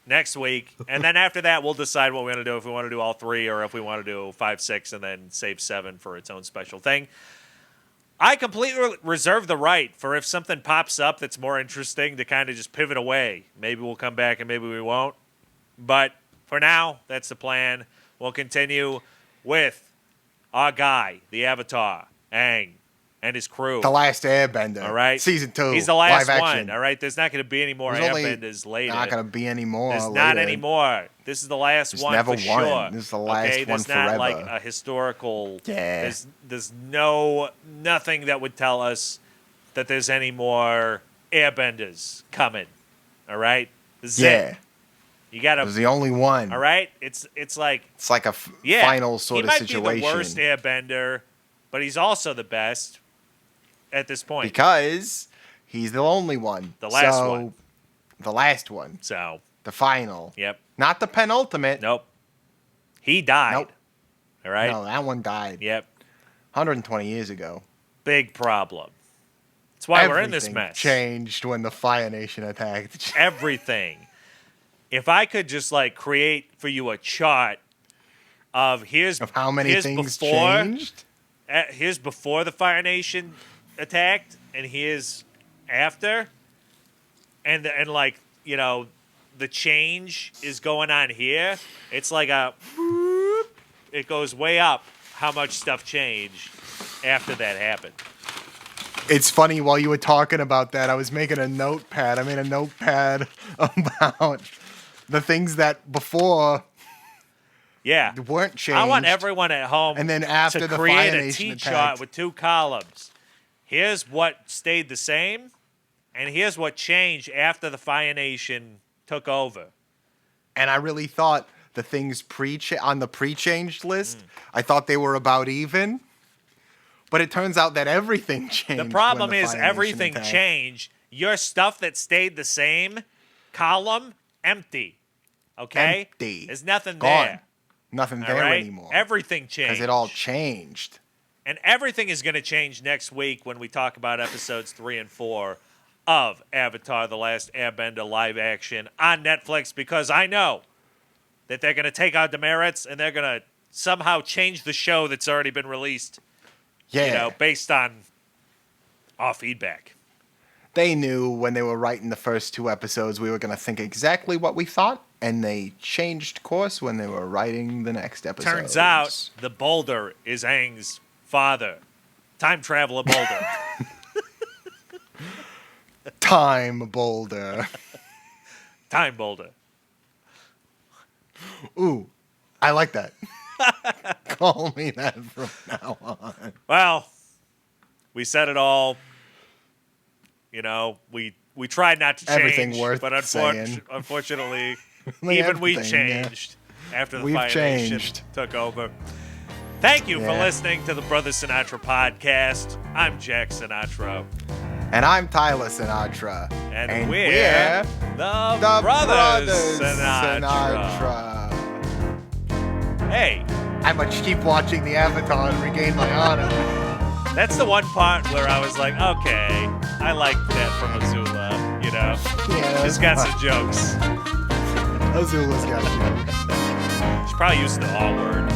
next week, and then after that we'll decide what we're going to do, if we want to do all 3 or if we want to do 5, 6, and then save 7 for its own special thing. I completely reserve the right for if something pops up that's more interesting to kind of just pivot away. Maybe we'll come back and maybe we won't. But for now, that's the plan. We'll continue with our guy, the Avatar, Aang. and his crew. The Last Airbender. All right? Season 2. He's the last live one. action. All right? There's not going to be any more There's only Airbenders later. Not going to be any more There's later. not anymore. This is the last There's one never for one. sure. This is the last okay? one There's not forever. like a historical. Yeah. There's nothing that would tell us that there's any more Airbenders coming. All right? This is it. You got It to. was the only one. All right? It's like It's like a final sort of situation. He might be the worst Airbender, but he's also the best at this point. Because he's the only one. The last one. The last one. So. The final. Yep. Not the penultimate. Nope. He died. Nope. All right? No, that one died. Yep. 120 years ago. Big problem. That's why we're in this Everything mess. changed when the Fire Nation attacked. Everything. If I could just like create for you a chart of how many things changed. Here's before the Fire Nation attacked, and here's after, and like the change is going on here. It's like it goes way up how much stuff changed after that happened. It's funny, while you were talking about that, I was making a notepad. I made a notepad about the things that before weren't changed. I want everyone at home and then after to the create Fire a Nation T-chart attacked. with two columns. Here's what stayed the same, and here's what changed after the Fire Nation took over. And I really thought the things on the pre-changed list, I thought they were about even. But it turns out that everything changed. The problem when the is Fire Nation everything attacked. changed. Your stuff that stayed the same, column, empty. Okay? Empty. There's nothing Gone. there. Nothing All there right? anymore. Everything changed. Because it all changed. And everything is going to change next week when we talk about episodes 3 and 4 of Avatar: The Last Airbender live action on Netflix, because I know that they're going to take out Demerits and they're going to somehow change the show that's already been released, Yeah. based on our feedback. They knew when they were writing the first 2 episodes we were going to think exactly what we thought, and they changed course when they were writing the next episode. Turns out the boulder is Aang's father. Time traveler boulder. Time Boulder. Time boulder. Ooh, I like that. Call me that from now on. Well, we said it all. We tried not to change. Everything worth but saying. unfortunately, Like even we everything, yeah. changed after the We've Fire Nation changed. took over. Thank you for Yeah. listening to the Brothers Sinatra podcast. I'm Jack Sinatra. And I'm Tyler Sinatra. And we're the Brothers Sinatra. Hey, I must keep watching the Avatar and regain my honor. that's the one part where I was like, okay, I like that from Azula, Yeah, She's got some jokes. Azula's got you. She's probably used the R word.